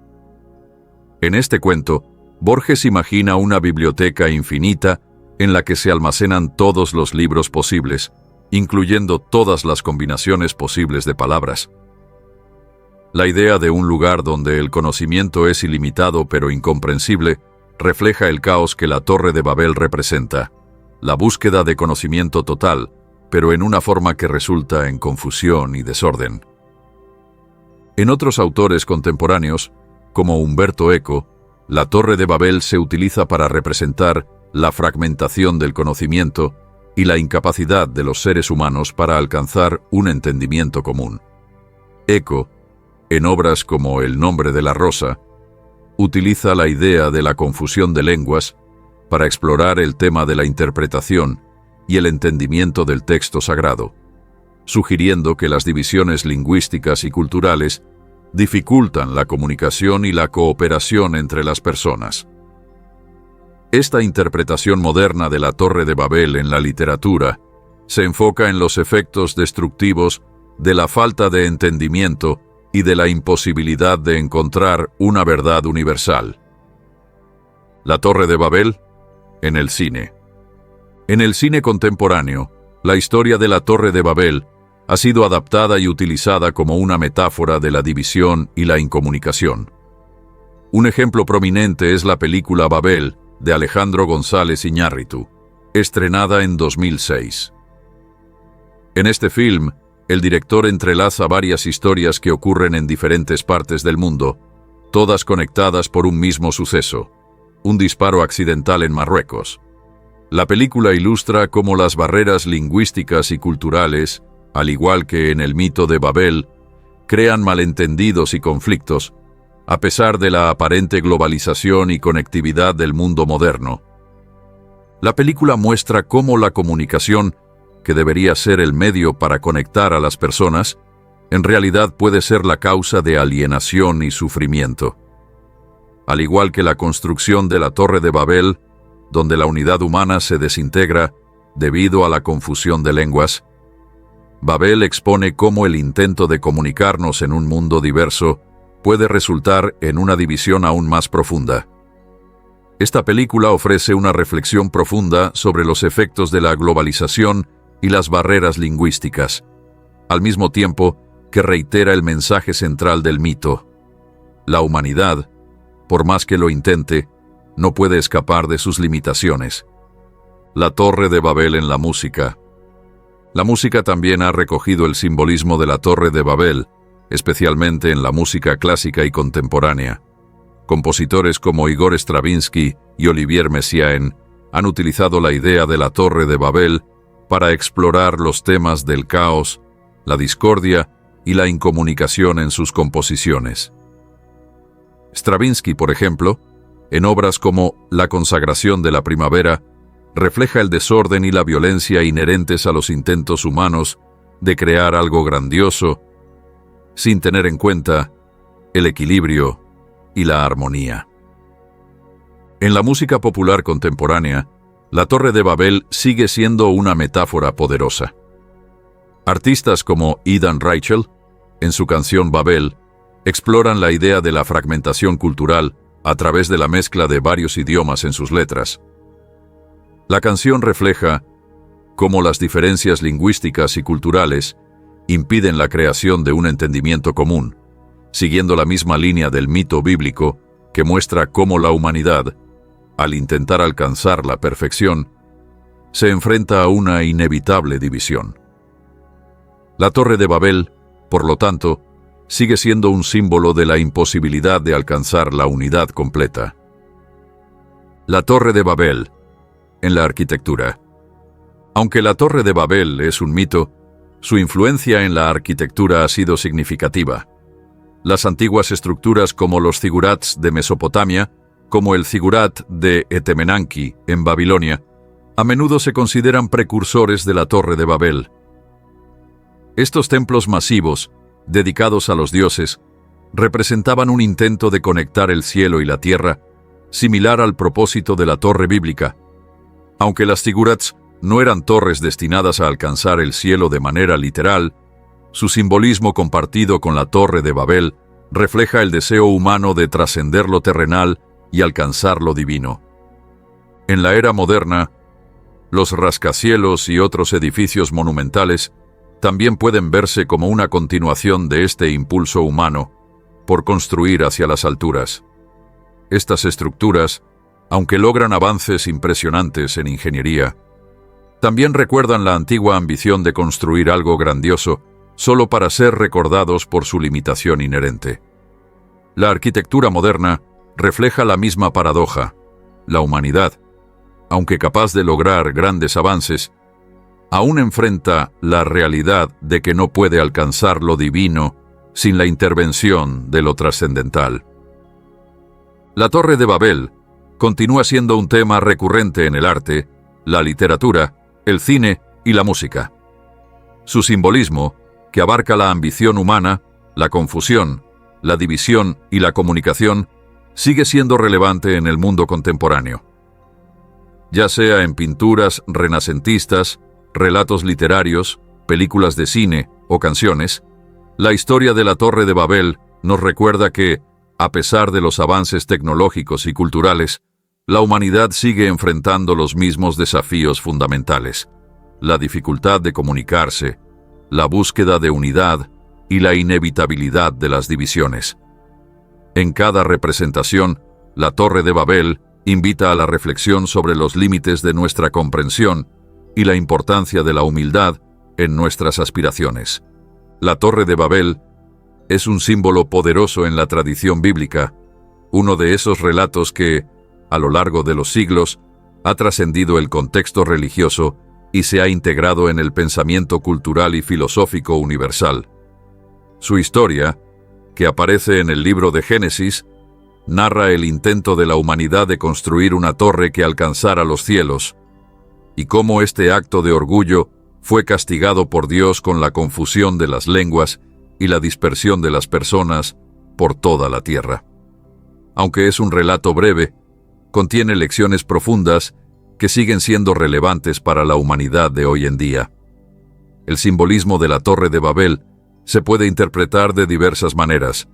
Speaker 1: En este cuento, Borges imagina una biblioteca infinita en la que se almacenan todos los libros posibles, incluyendo todas las combinaciones posibles de palabras. La idea de un lugar donde el conocimiento es ilimitado pero incomprensible refleja el caos que la Torre de Babel representa, la búsqueda de conocimiento total, pero en una forma que resulta en confusión y desorden. En otros autores contemporáneos, como Umberto Eco, la Torre de Babel se utiliza para representar la fragmentación del conocimiento y la incapacidad de los seres humanos para alcanzar un entendimiento común. Eco, en obras como El nombre de la rosa, utiliza la idea de la confusión de lenguas para explorar el tema de la interpretación y el entendimiento del texto sagrado, sugiriendo que las divisiones lingüísticas y culturales dificultan la comunicación y la cooperación entre las personas. Esta interpretación moderna de la Torre de Babel en la literatura se enfoca en los efectos destructivos de la falta de entendimiento y de la imposibilidad de encontrar una verdad universal. La Torre de Babel en el cine. En el cine contemporáneo, la historia de la Torre de Babel ha sido adaptada y utilizada como una metáfora de la división y la incomunicación. Un ejemplo prominente es la película Babel, de Alejandro González Iñárritu, estrenada en 2006. En este film, el director entrelaza varias historias que ocurren en diferentes partes del mundo, todas conectadas por un mismo suceso: un disparo accidental en Marruecos. La película ilustra cómo las barreras lingüísticas y culturales, al igual que en el mito de Babel, crean malentendidos y conflictos, a pesar de la aparente globalización y conectividad del mundo moderno. La película muestra cómo la comunicación, que debería ser el medio para conectar a las personas, en realidad puede ser la causa de alienación y sufrimiento. Al igual que la construcción de la Torre de Babel, donde la unidad humana se desintegra debido a la confusión de lenguas, Babel expone cómo el intento de comunicarnos en un mundo diverso puede resultar en una división aún más profunda. Esta película ofrece una reflexión profunda sobre los efectos de la globalización y las barreras lingüísticas, al mismo tiempo que reitera el mensaje central del mito: la humanidad, por más que lo intente, no puede escapar de sus limitaciones. La Torre de Babel en la música. La música también ha recogido el simbolismo de la Torre de Babel, especialmente en la música clásica y contemporánea. Compositores como Igor Stravinsky y Olivier Messiaen han utilizado la idea de la Torre de Babel para explorar los temas del caos, la discordia y la incomunicación en sus composiciones. Stravinsky, por ejemplo, en obras como La consagración de la primavera, refleja el desorden y la violencia inherentes a los intentos humanos de crear algo grandioso, sin tener en cuenta el equilibrio y la armonía. En la música popular contemporánea, la Torre de Babel sigue siendo una metáfora poderosa. Artistas como Idan Reichel, en su canción Babel, exploran la idea de la fragmentación cultural a través de la mezcla de varios idiomas en sus letras. La canción refleja cómo las diferencias lingüísticas y culturales impiden la creación de un entendimiento común, siguiendo la misma línea del mito bíblico que muestra cómo la humanidad, al intentar alcanzar la perfección, se enfrenta a una inevitable división. La Torre de Babel, por lo tanto, sigue siendo un símbolo de la imposibilidad de alcanzar la unidad completa. La Torre de Babel en la arquitectura. Aunque la Torre de Babel es un mito, su influencia en la arquitectura ha sido significativa. Las antiguas estructuras como los zigurats de Mesopotamia, como el zigurat de Etemenanki en Babilonia, a menudo se consideran precursores de la Torre de Babel. Estos templos masivos, dedicados a los dioses, representaban un intento de conectar el cielo y la tierra, similar al propósito de la torre bíblica. Aunque las zigurats no eran torres destinadas a alcanzar el cielo de manera literal, su simbolismo compartido con la Torre de Babel refleja el deseo humano de trascender lo terrenal y alcanzar lo divino. En la era moderna, los rascacielos y otros edificios monumentales también pueden verse como una continuación de este impulso humano por construir hacia las alturas. Estas estructuras, aunque logran avances impresionantes en ingeniería, también recuerdan la antigua ambición de construir algo grandioso solo para ser recordados por su limitación inherente. La arquitectura moderna refleja la misma paradoja. La humanidad, aunque capaz de lograr grandes avances, aún enfrenta la realidad de que no puede alcanzar lo divino sin la intervención de lo trascendental. La Torre de Babel continúa siendo un tema recurrente en el arte, la literatura, el cine y la música. Su simbolismo, que abarca la ambición humana, la confusión, la división y la comunicación, sigue siendo relevante en el mundo contemporáneo. ya sea en pinturas renacentistas, relatos literarios, películas de cine o canciones. La historia de la Torre de Babel nos recuerda que, a pesar de los avances tecnológicos y culturales, la humanidad sigue enfrentando los mismos desafíos fundamentales: la dificultad de comunicarse, la búsqueda de unidad y la inevitabilidad de las divisiones. En cada representación, la Torre de Babel invita a la reflexión sobre los límites de nuestra comprensión y la importancia de la humildad en nuestras aspiraciones. La Torre de Babel es un símbolo poderoso en la tradición bíblica, uno de esos relatos que, a lo largo de los siglos, ha trascendido el contexto religioso y se ha integrado en el pensamiento cultural y filosófico universal. Su historia, que aparece en el libro de Génesis, narra el intento de la humanidad de construir una torre que alcanzara los cielos, y cómo este acto de orgullo fue castigado por Dios con la confusión de las lenguas y la dispersión de las personas por toda la tierra. Aunque es un relato breve, contiene lecciones profundas que siguen siendo relevantes para la humanidad de hoy en día. El simbolismo de la Torre de Babel se puede interpretar de diversas maneras,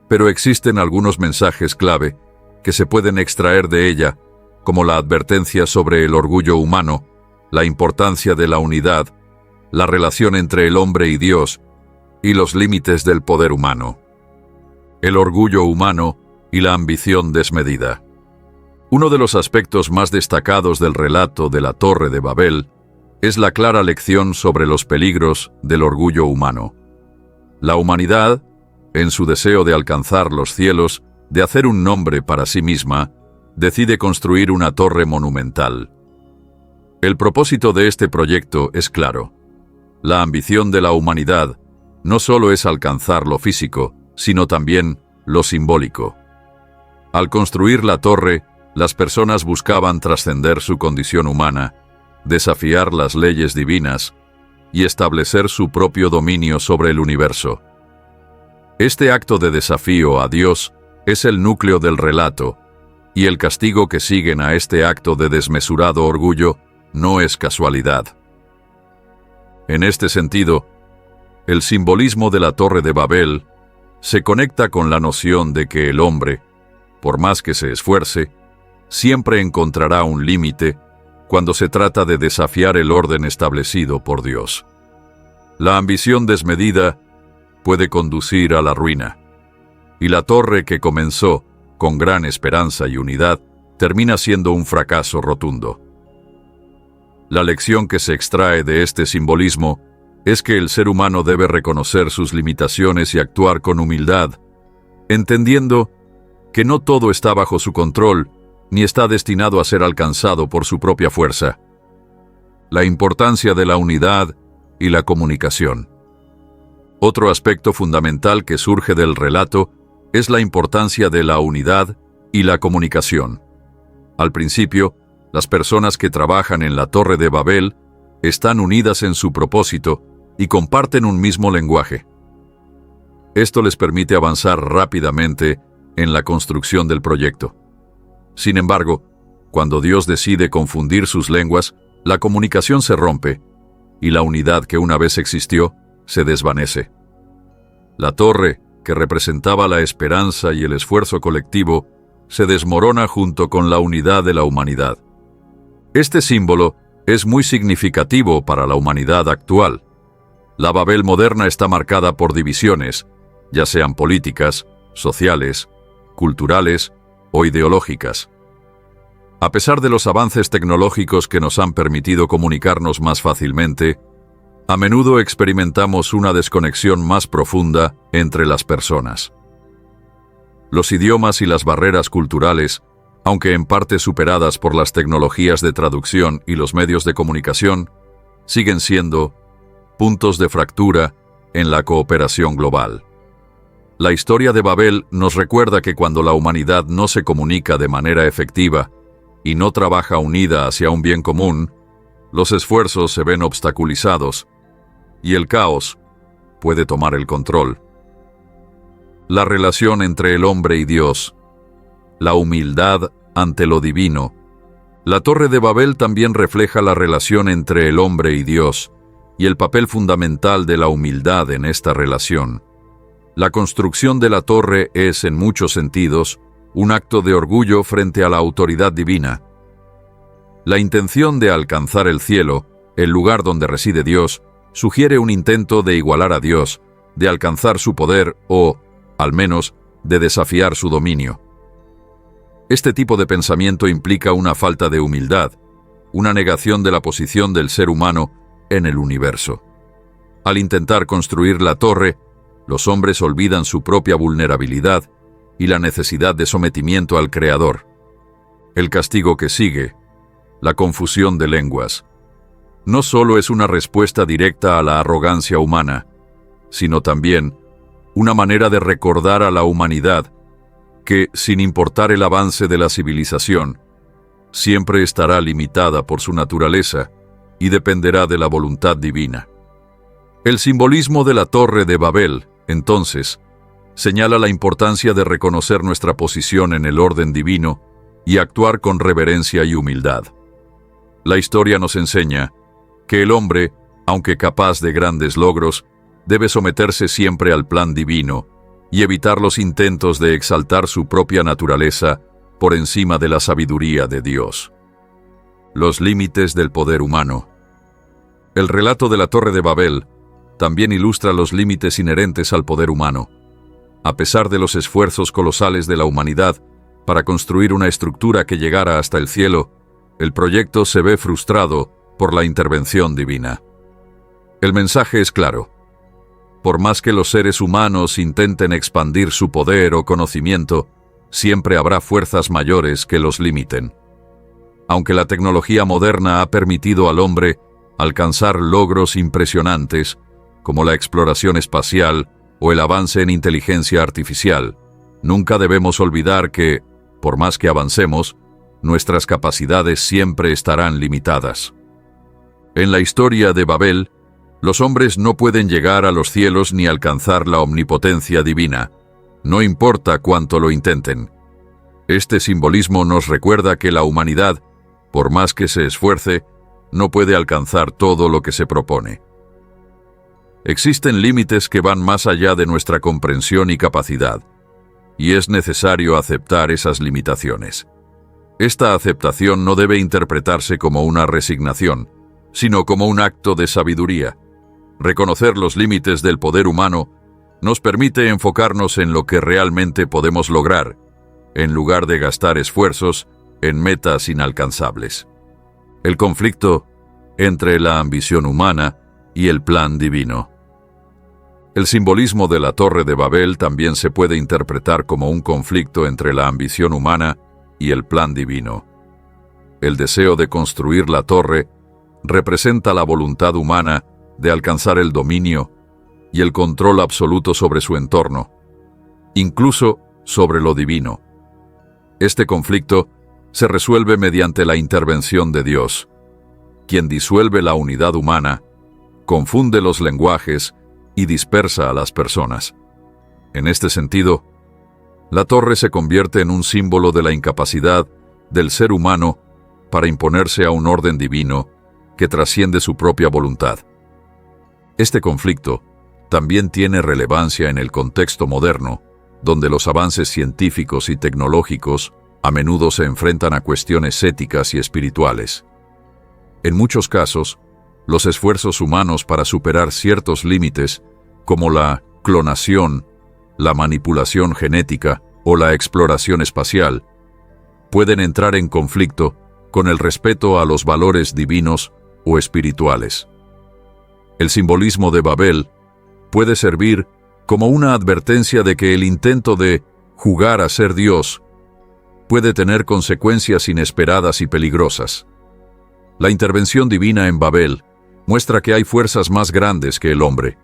Speaker 1: pero existen algunos mensajes clave que se pueden extraer de ella, como la advertencia sobre el orgullo humano, la importancia de la unidad, la relación entre el hombre y Dios, y los límites del poder humano. El orgullo humano y la ambición desmedida. Uno de los aspectos más destacados del relato de la Torre de Babel es la clara lección sobre los peligros del orgullo humano. La humanidad, en su deseo de alcanzar los cielos, de hacer un nombre para sí misma, decide construir una torre monumental. El propósito de este proyecto es claro. La ambición de la humanidad no solo es alcanzar lo físico, sino también lo simbólico. Al construir la torre, las personas buscaban trascender su condición humana, desafiar las leyes divinas y establecer su propio dominio sobre el universo. Este acto de desafío a Dios es el núcleo del relato, y el castigo que siguen a este acto de desmesurado orgullo no es casualidad. En este sentido, el simbolismo de la Torre de Babel se conecta con la noción de que el hombre, por más que se esfuerce, siempre encontrará un límite cuando se trata de desafiar el orden establecido por Dios. La ambición desmedida puede conducir a la ruina, y la torre que comenzó con gran esperanza y unidad termina siendo un fracaso rotundo. La lección que se extrae de este simbolismo es que el ser humano debe reconocer sus limitaciones y actuar con humildad, entendiendo que no todo está bajo su control ni está destinado a ser alcanzado por su propia fuerza. La importancia de la unidad y la comunicación. Otro aspecto fundamental que surge del relato es la importancia de la unidad y la comunicación. Al principio, las personas que trabajan en la Torre de Babel están unidas en su propósito y comparten un mismo lenguaje. Esto les permite avanzar rápidamente en la construcción del proyecto. Sin embargo, cuando Dios decide confundir sus lenguas, la comunicación se rompe y la unidad que una vez existió se desvanece. La torre, que representaba la esperanza y el esfuerzo colectivo, se desmorona junto con la unidad de la humanidad. Este símbolo es muy significativo para la humanidad actual. La Babel moderna está marcada por divisiones, ya sean políticas, sociales, culturales o ideológicas. A pesar de los avances tecnológicos que nos han permitido comunicarnos más fácilmente, a menudo experimentamos una desconexión más profunda entre las personas. Los idiomas y las barreras culturales, aunque en parte superadas por las tecnologías de traducción y los medios de comunicación, siguen siendo puntos de fractura en la cooperación global. La historia de Babel nos recuerda que cuando la humanidad no se comunica de manera efectiva y no trabaja unida hacia un bien común, los esfuerzos se ven obstaculizados y el caos puede tomar el control. La relación entre el hombre y Dios, la humildad ante lo divino La Torre de Babel también refleja la relación entre el hombre y Dios y el papel fundamental de la humildad en esta relación. La construcción de la torre es, en muchos sentidos, un acto de orgullo frente a la autoridad divina. La intención de alcanzar el cielo, el lugar donde reside Dios, sugiere un intento de igualar a Dios, de alcanzar su poder o, al menos, de desafiar su dominio. Este tipo de pensamiento implica una falta de humildad, una negación de la posición del ser humano en el universo. Al intentar construir la torre, los hombres olvidan su propia vulnerabilidad y la necesidad de sometimiento al Creador. El castigo que sigue, la confusión de lenguas, no solo es una respuesta directa a la arrogancia humana, sino también una manera de recordar a la humanidad que, sin importar el avance de la civilización, siempre estará limitada por su naturaleza y dependerá de la voluntad divina. El simbolismo de la Torre de Babel, entonces, señala la importancia de reconocer nuestra posición en el orden divino y actuar con reverencia y humildad. La historia nos enseña que el hombre, aunque capaz de grandes logros, debe someterse siempre al plan divino y evitar los intentos de exaltar su propia naturaleza por encima de la sabiduría de Dios. Los límites del poder humano. El relato de la Torre de Babel también ilustra los límites inherentes al poder humano. A pesar de los esfuerzos colosales de la humanidad para construir una estructura que llegara hasta el cielo, el proyecto se ve frustrado por la intervención divina. El mensaje es claro. Por más que los seres humanos intenten expandir su poder o conocimiento, siempre habrá fuerzas mayores que los limiten. Aunque la tecnología moderna ha permitido al hombre alcanzar logros impresionantes, como la exploración espacial o el avance en inteligencia artificial, nunca debemos olvidar que, por más que avancemos, nuestras capacidades siempre estarán limitadas. En la historia de Babel, los hombres no pueden llegar a los cielos ni alcanzar la omnipotencia divina, no importa cuánto lo intenten. Este simbolismo nos recuerda que la humanidad, por más que se esfuerce, no puede alcanzar todo lo que se propone. Existen límites que van más allá de nuestra comprensión y capacidad, y es necesario aceptar esas limitaciones. Esta aceptación no debe interpretarse como una resignación, sino como un acto de sabiduría. Reconocer los límites del poder humano nos permite enfocarnos en lo que realmente podemos lograr, en lugar de gastar esfuerzos en metas inalcanzables. El conflicto entre la ambición humana y el plan divino. El simbolismo de la Torre de Babel también se puede interpretar como un conflicto entre la ambición humana y el plan divino. El deseo de construir la torre representa la voluntad humana de alcanzar el dominio y el control absoluto sobre su entorno, incluso sobre lo divino. Este conflicto se resuelve mediante la intervención de Dios, quien disuelve la unidad humana, confunde los lenguajes y dispersa a las personas. En este sentido, la torre se convierte en un símbolo de la incapacidad del ser humano para imponerse a un orden divino que trasciende su propia voluntad. Este conflicto también tiene relevancia en el contexto moderno, donde los avances científicos y tecnológicos a menudo se enfrentan a cuestiones éticas y espirituales. En muchos casos, los esfuerzos humanos para superar ciertos límites, como la clonación, la manipulación genética o la exploración espacial, pueden entrar en conflicto con el respeto a los valores divinos o espirituales. El simbolismo de Babel puede servir como una advertencia de que el intento de jugar a ser Dios puede tener consecuencias inesperadas y peligrosas. La intervención divina en Babel muestra que hay fuerzas más grandes que el hombre,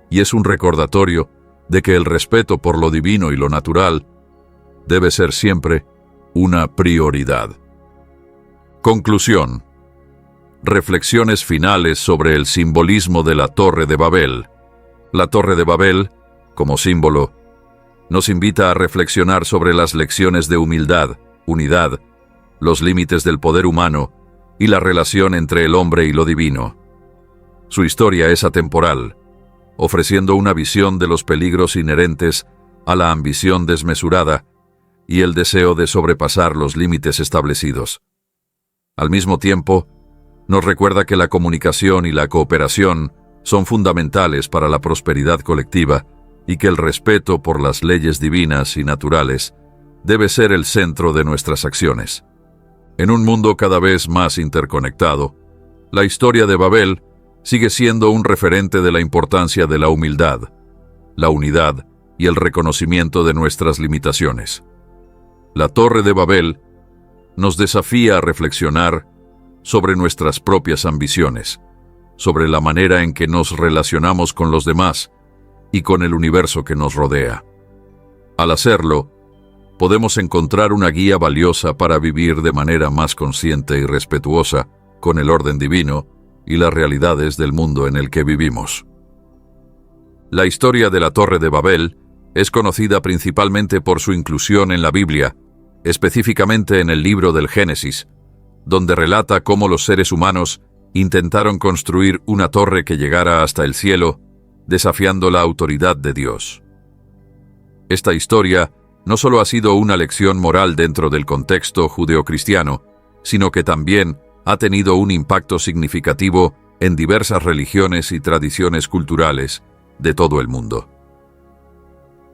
Speaker 1: y es un recordatorio de que el respeto por lo divino y lo natural debe ser siempre una prioridad. Conclusión. Reflexiones finales sobre el simbolismo de la Torre de Babel. La Torre de Babel, como símbolo, nos invita a reflexionar sobre las lecciones de humildad, unidad los límites del poder humano y la relación entre el hombre y lo divino. Su historia es atemporal, ofreciendo una visión de los peligros inherentes a la ambición desmesurada y el deseo de sobrepasar los límites establecidos. Al mismo tiempo, nos recuerda que la comunicación y la cooperación son fundamentales para la prosperidad colectiva y que el respeto por las leyes divinas y naturales debe ser el centro de nuestras acciones. En un mundo cada vez más interconectado, la historia de Babel sigue siendo un referente de la importancia de la humildad, la unidad y el reconocimiento de nuestras limitaciones. La Torre de Babel nos desafía a reflexionar sobre nuestras propias ambiciones, sobre la manera en que nos relacionamos con los demás y con el universo que nos rodea. Al hacerlo, podemos encontrar una guía valiosa para vivir de manera más consciente y respetuosa con el orden divino y las realidades del mundo en el que vivimos. La historia de la Torre de Babel es conocida principalmente por su inclusión en la Biblia, específicamente en el libro del Génesis, donde relata cómo los seres humanos intentaron construir una torre que llegara hasta el cielo, desafiando la autoridad de Dios. Esta historia no solo ha sido una lección moral dentro del contexto judeocristiano, sino que también ha tenido un impacto significativo en diversas religiones y tradiciones culturales de todo el mundo.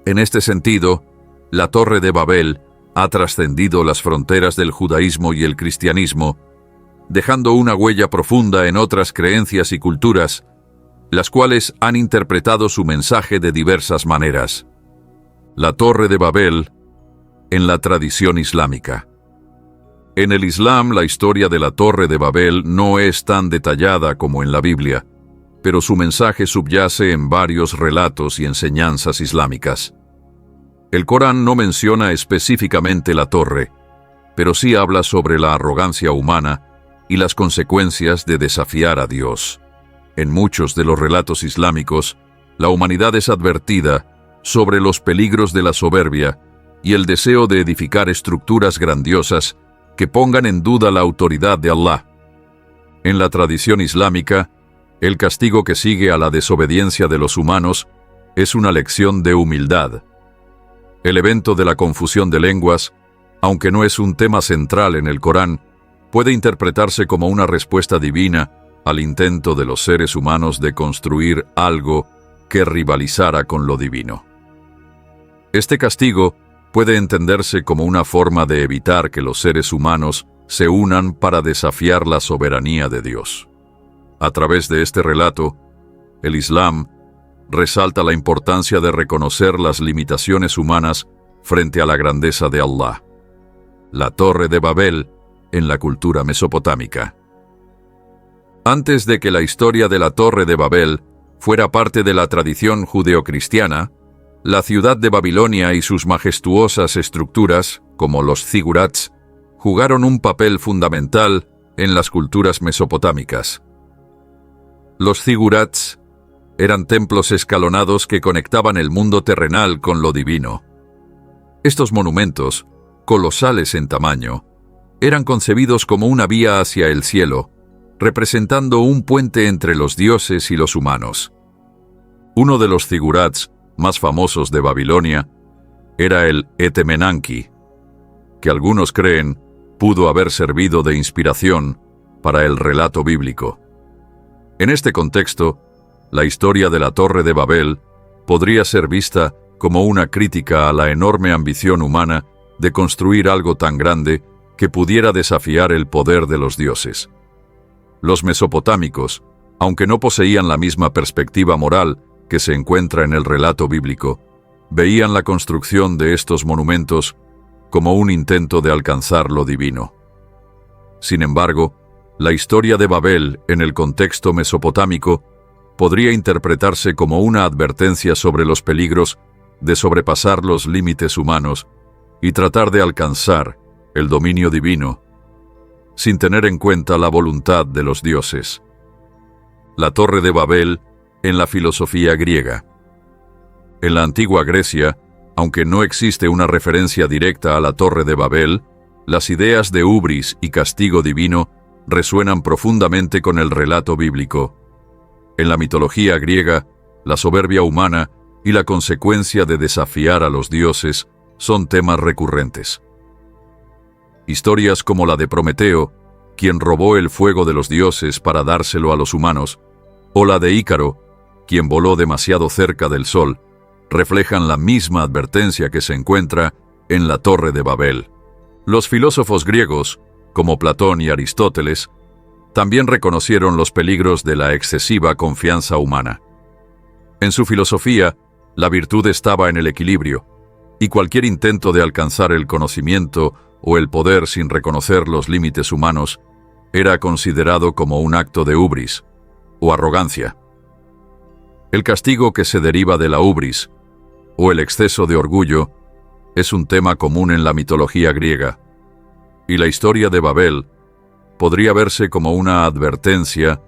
Speaker 1: En este sentido, la Torre de Babel ha trascendido las fronteras del judaísmo y el cristianismo, dejando una huella profunda en otras creencias y culturas, las cuales han interpretado su mensaje de diversas maneras. La Torre de Babel en la tradición islámica. En el Islam, la historia de la Torre de Babel no es tan detallada como en la Biblia, pero su mensaje subyace en varios relatos y enseñanzas islámicas. El Corán no menciona específicamente la torre, pero sí habla sobre la arrogancia humana y las consecuencias de desafiar a Dios. En muchos de los relatos islámicos, la humanidad es advertida sobre los peligros de la soberbia y el deseo de edificar estructuras grandiosas que pongan en duda la autoridad de Allah. En la tradición islámica, el castigo que sigue a la desobediencia de los humanos es una lección de humildad. El evento de la confusión de lenguas, aunque no es un tema central en el Corán, puede interpretarse como una respuesta divina al intento de los seres humanos de construir algo que rivalizara con lo divino. Este castigo puede entenderse como una forma de evitar que los seres humanos se unan para desafiar la soberanía de Dios. A través de este relato, el Islam resalta la importancia de reconocer las limitaciones humanas frente a la grandeza de Allah. La Torre de Babel en la cultura mesopotámica. Antes de que la historia de la Torre de Babel fuera parte de la tradición judeocristiana, la ciudad de Babilonia y sus majestuosas estructuras, como los zigurats, jugaron un papel fundamental en las culturas mesopotámicas. Los zigurats eran templos escalonados que conectaban el mundo terrenal con lo divino. Estos monumentos, colosales en tamaño, eran concebidos como una vía hacia el cielo, representando un puente entre los dioses y los humanos. Uno de los zigurats más famosos de Babilonia era el Etemenanki, que algunos creen pudo haber servido de inspiración para el relato bíblico. En este contexto, la historia de la Torre de Babel podría ser vista como una crítica a la enorme ambición humana de construir algo tan grande que pudiera desafiar el poder de los dioses. Los mesopotámicos, aunque no poseían la misma perspectiva moral que se encuentra en el relato bíblico, veían la construcción de estos monumentos como un intento de alcanzar lo divino. Sin embargo, la historia de Babel en el contexto mesopotámico podría interpretarse como una advertencia sobre los peligros de sobrepasar los límites humanos y tratar de alcanzar el dominio divino, sin tener en cuenta la voluntad de los dioses. La Torre de Babel en la filosofía griega. En la antigua Grecia, aunque no existe una referencia directa a la Torre de Babel, Las ideas de hubris y castigo divino resuenan profundamente con el relato bíblico. En la mitología griega, la soberbia humana y la consecuencia de desafiar a los dioses son temas recurrentes. Historias como la de Prometeo, quien robó el fuego de los dioses para dárselo a los humanos, o la de Ícaro, quien voló demasiado cerca del sol, reflejan la misma advertencia que se encuentra en la Torre de Babel. Los filósofos griegos, como Platón y Aristóteles, también reconocieron los peligros de la excesiva confianza humana. En su filosofía, la virtud estaba en el equilibrio, y cualquier intento de alcanzar el conocimiento o el poder sin reconocer los límites humanos era considerado como un acto de hubris o arrogancia. El castigo que se deriva de la hubris o el exceso de orgullo es un tema común en la mitología griega, y la historia de Babel podría verse como una advertencia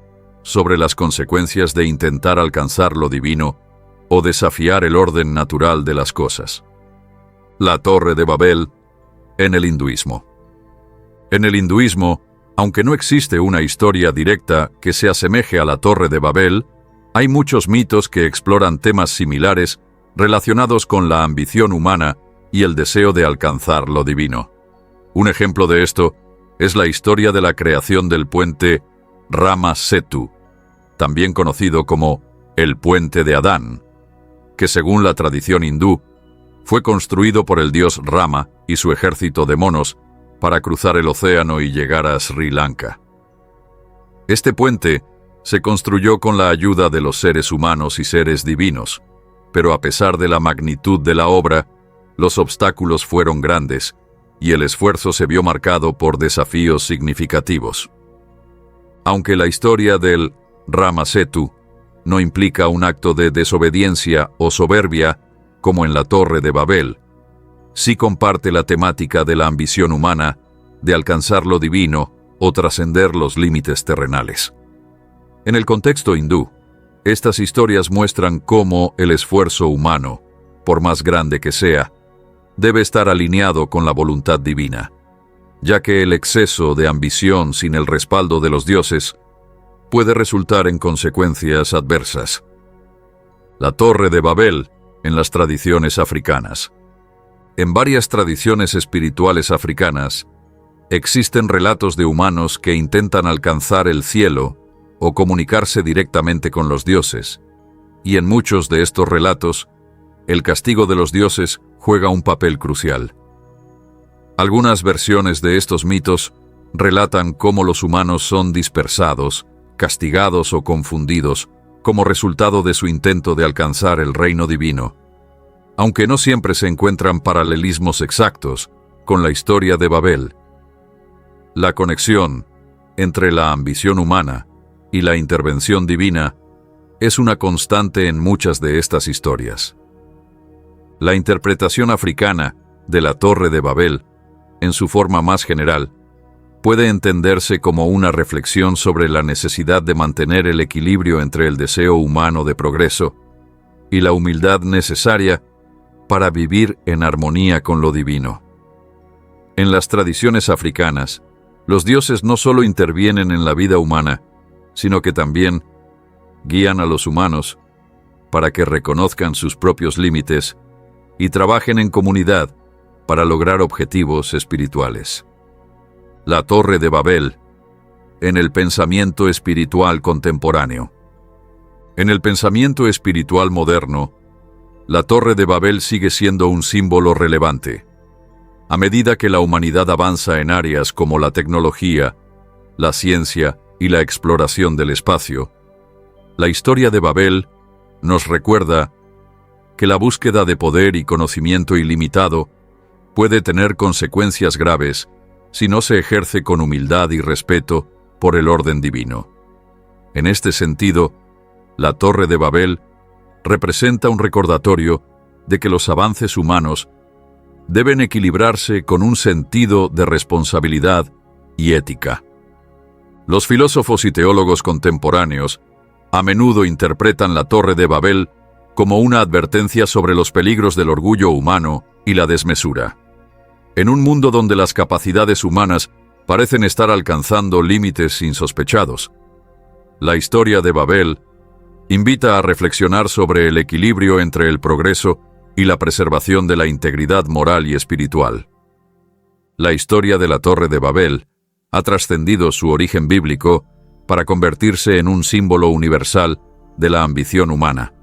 Speaker 1: sobre las consecuencias de intentar alcanzar lo divino o desafiar el orden natural de las cosas. La Torre de Babel en el hinduismo. En el hinduismo, aunque no existe una historia directa que se asemeje a la Torre de Babel, hay muchos mitos que exploran temas similares relacionados con la ambición humana y el deseo de alcanzar lo divino. Un ejemplo de esto es la historia de la creación del puente Rama Setu, también conocido como el Puente de Adán, que según la tradición hindú, fue construido por el dios Rama y su ejército de monos para cruzar el océano y llegar a Sri Lanka. Este puente se construyó con la ayuda de los seres humanos y seres divinos, pero a pesar de la magnitud de la obra, los obstáculos fueron grandes y el esfuerzo se vio marcado por desafíos significativos. Aunque la historia del Rama Setu no implica un acto de desobediencia o soberbia como en la Torre de Babel, sí comparte la temática de la ambición humana de alcanzar lo divino o trascender los límites terrenales. En el contexto hindú, estas historias muestran cómo el esfuerzo humano, por más grande que sea, debe estar alineado con la voluntad divina, ya que el exceso de ambición sin el respaldo de los dioses puede resultar en consecuencias adversas. La Torre de Babel en las tradiciones africanas. En varias tradiciones espirituales africanas, existen relatos de humanos que intentan alcanzar el cielo o comunicarse directamente con los dioses, y en muchos de estos relatos, el castigo de los dioses juega un papel crucial. Algunas versiones de estos mitos relatan cómo los humanos son dispersados, castigados o confundidos como resultado de su intento de alcanzar el reino divino, aunque no siempre se encuentran paralelismos exactos con la historia de Babel. La conexión entre la ambición humana y la intervención divina es una constante en muchas de estas historias. La interpretación africana de la Torre de Babel, en su forma más general, puede entenderse como una reflexión sobre la necesidad de mantener el equilibrio entre el deseo humano de progreso y la humildad necesaria para vivir en armonía con lo divino. En las tradiciones africanas, los dioses no solo intervienen en la vida humana, sino que también guían a los humanos para que reconozcan sus propios límites y trabajen en comunidad para lograr objetivos espirituales. La Torre de Babel en el pensamiento espiritual contemporáneo. En el pensamiento espiritual moderno, la Torre de Babel sigue siendo un símbolo relevante. A medida que la humanidad avanza en áreas como la tecnología, la ciencia y la exploración del espacio, la historia de Babel nos recuerda que la búsqueda de poder y conocimiento ilimitado puede tener consecuencias graves si no se ejerce con humildad y respeto por el orden divino. En este sentido, la Torre de Babel representa un recordatorio de que los avances humanos deben equilibrarse con un sentido de responsabilidad y ética. Los filósofos y teólogos contemporáneos a menudo interpretan la Torre de Babel como una advertencia sobre los peligros del orgullo humano y la desmesura. En un mundo donde las capacidades humanas parecen estar alcanzando límites insospechados, la historia de Babel invita a reflexionar sobre el equilibrio entre el progreso y la preservación de la integridad moral y espiritual. La historia de la Torre de Babel ha trascendido su origen bíblico para convertirse en un símbolo universal de la ambición humana,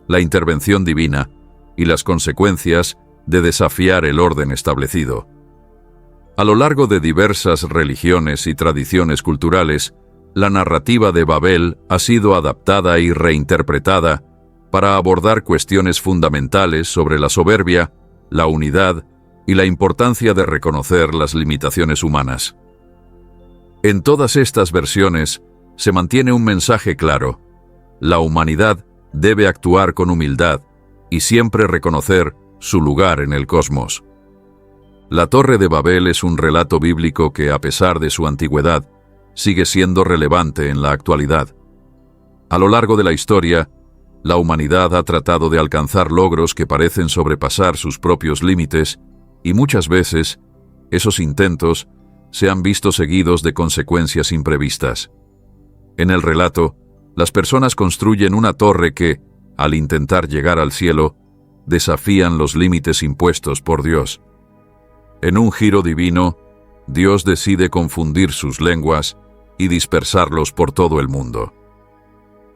Speaker 1: la intervención divina y las consecuencias de desafiar el orden establecido. A lo largo de diversas religiones y tradiciones culturales, la narrativa de Babel ha sido adaptada y reinterpretada para abordar cuestiones fundamentales sobre la soberbia, la unidad y la importancia de reconocer las limitaciones humanas. En todas estas versiones se mantiene un mensaje claro: la humanidad debe actuar con humildad y siempre reconocer su lugar en el cosmos. La Torre de Babel es un relato bíblico que, a pesar de su antigüedad, sigue siendo relevante en la actualidad. A lo largo de la historia, la humanidad ha tratado de alcanzar logros que parecen sobrepasar sus propios límites, y muchas veces esos intentos se han visto seguidos de consecuencias imprevistas. En el relato, las personas construyen una torre que, al intentar llegar al cielo, desafían los límites impuestos por Dios. En un giro divino, Dios decide confundir sus lenguas y dispersarlos por todo el mundo.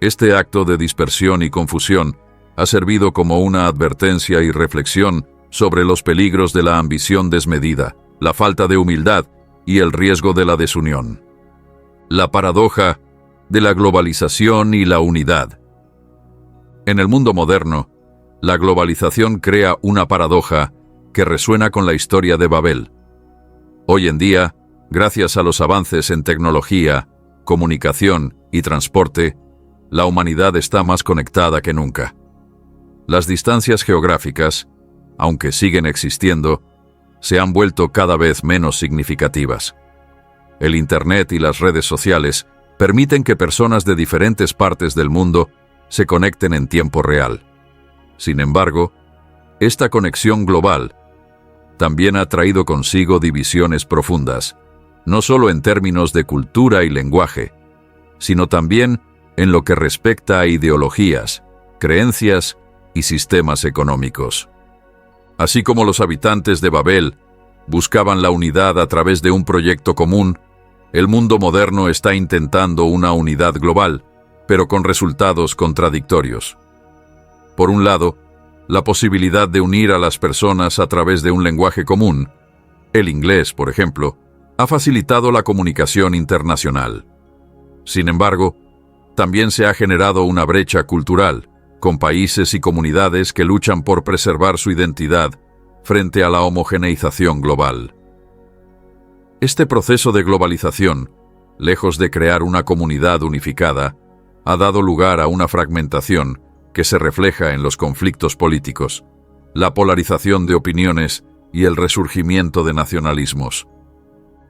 Speaker 1: Este acto de dispersión y confusión ha servido como una advertencia y reflexión sobre los peligros de la ambición desmedida, la falta de humildad y el riesgo de la desunión. La paradoja de la globalización y la unidad. En el mundo moderno, la globalización crea una paradoja que resuena con la historia de Babel. Hoy en día, gracias a los avances en tecnología, comunicación y transporte, la humanidad está más conectada que nunca. Las distancias geográficas, aunque siguen existiendo, se han vuelto cada vez menos significativas. El Internet y las redes sociales permiten que personas de diferentes partes del mundo se conecten en tiempo real. Sin embargo, esta conexión global también ha traído consigo divisiones profundas, no solo en términos de cultura y lenguaje, sino también en lo que respecta a ideologías, creencias y sistemas económicos. Así como los habitantes de Babel buscaban la unidad a través de un proyecto común, el mundo moderno está intentando una unidad global, pero con resultados contradictorios. Por un lado, la posibilidad de unir a las personas a través de un lenguaje común, el inglés, por ejemplo, ha facilitado la comunicación internacional. Sin embargo, también se ha generado una brecha cultural, con países y comunidades que luchan por preservar su identidad frente a la homogeneización global. Este proceso de globalización, lejos de crear una comunidad unificada, ha dado lugar a una fragmentación que se refleja en los conflictos políticos, la polarización de opiniones y el resurgimiento de nacionalismos,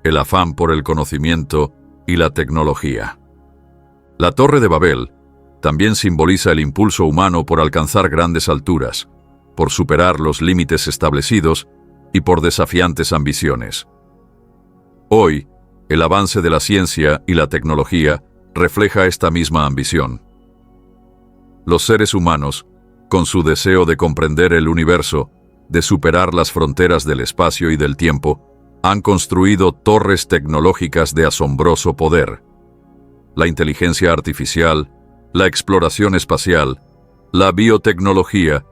Speaker 1: el afán por el conocimiento y la tecnología. La Torre de Babel también simboliza el impulso humano por alcanzar grandes alturas, por superar los límites establecidos y por desafiantes ambiciones. Hoy, el avance de la ciencia y la tecnología refleja esta misma ambición. Los seres humanos, con su deseo de comprender el universo, de superar las fronteras del espacio y del tiempo, han construido torres tecnológicas de asombroso poder. La inteligencia artificial, la exploración espacial, la biotecnología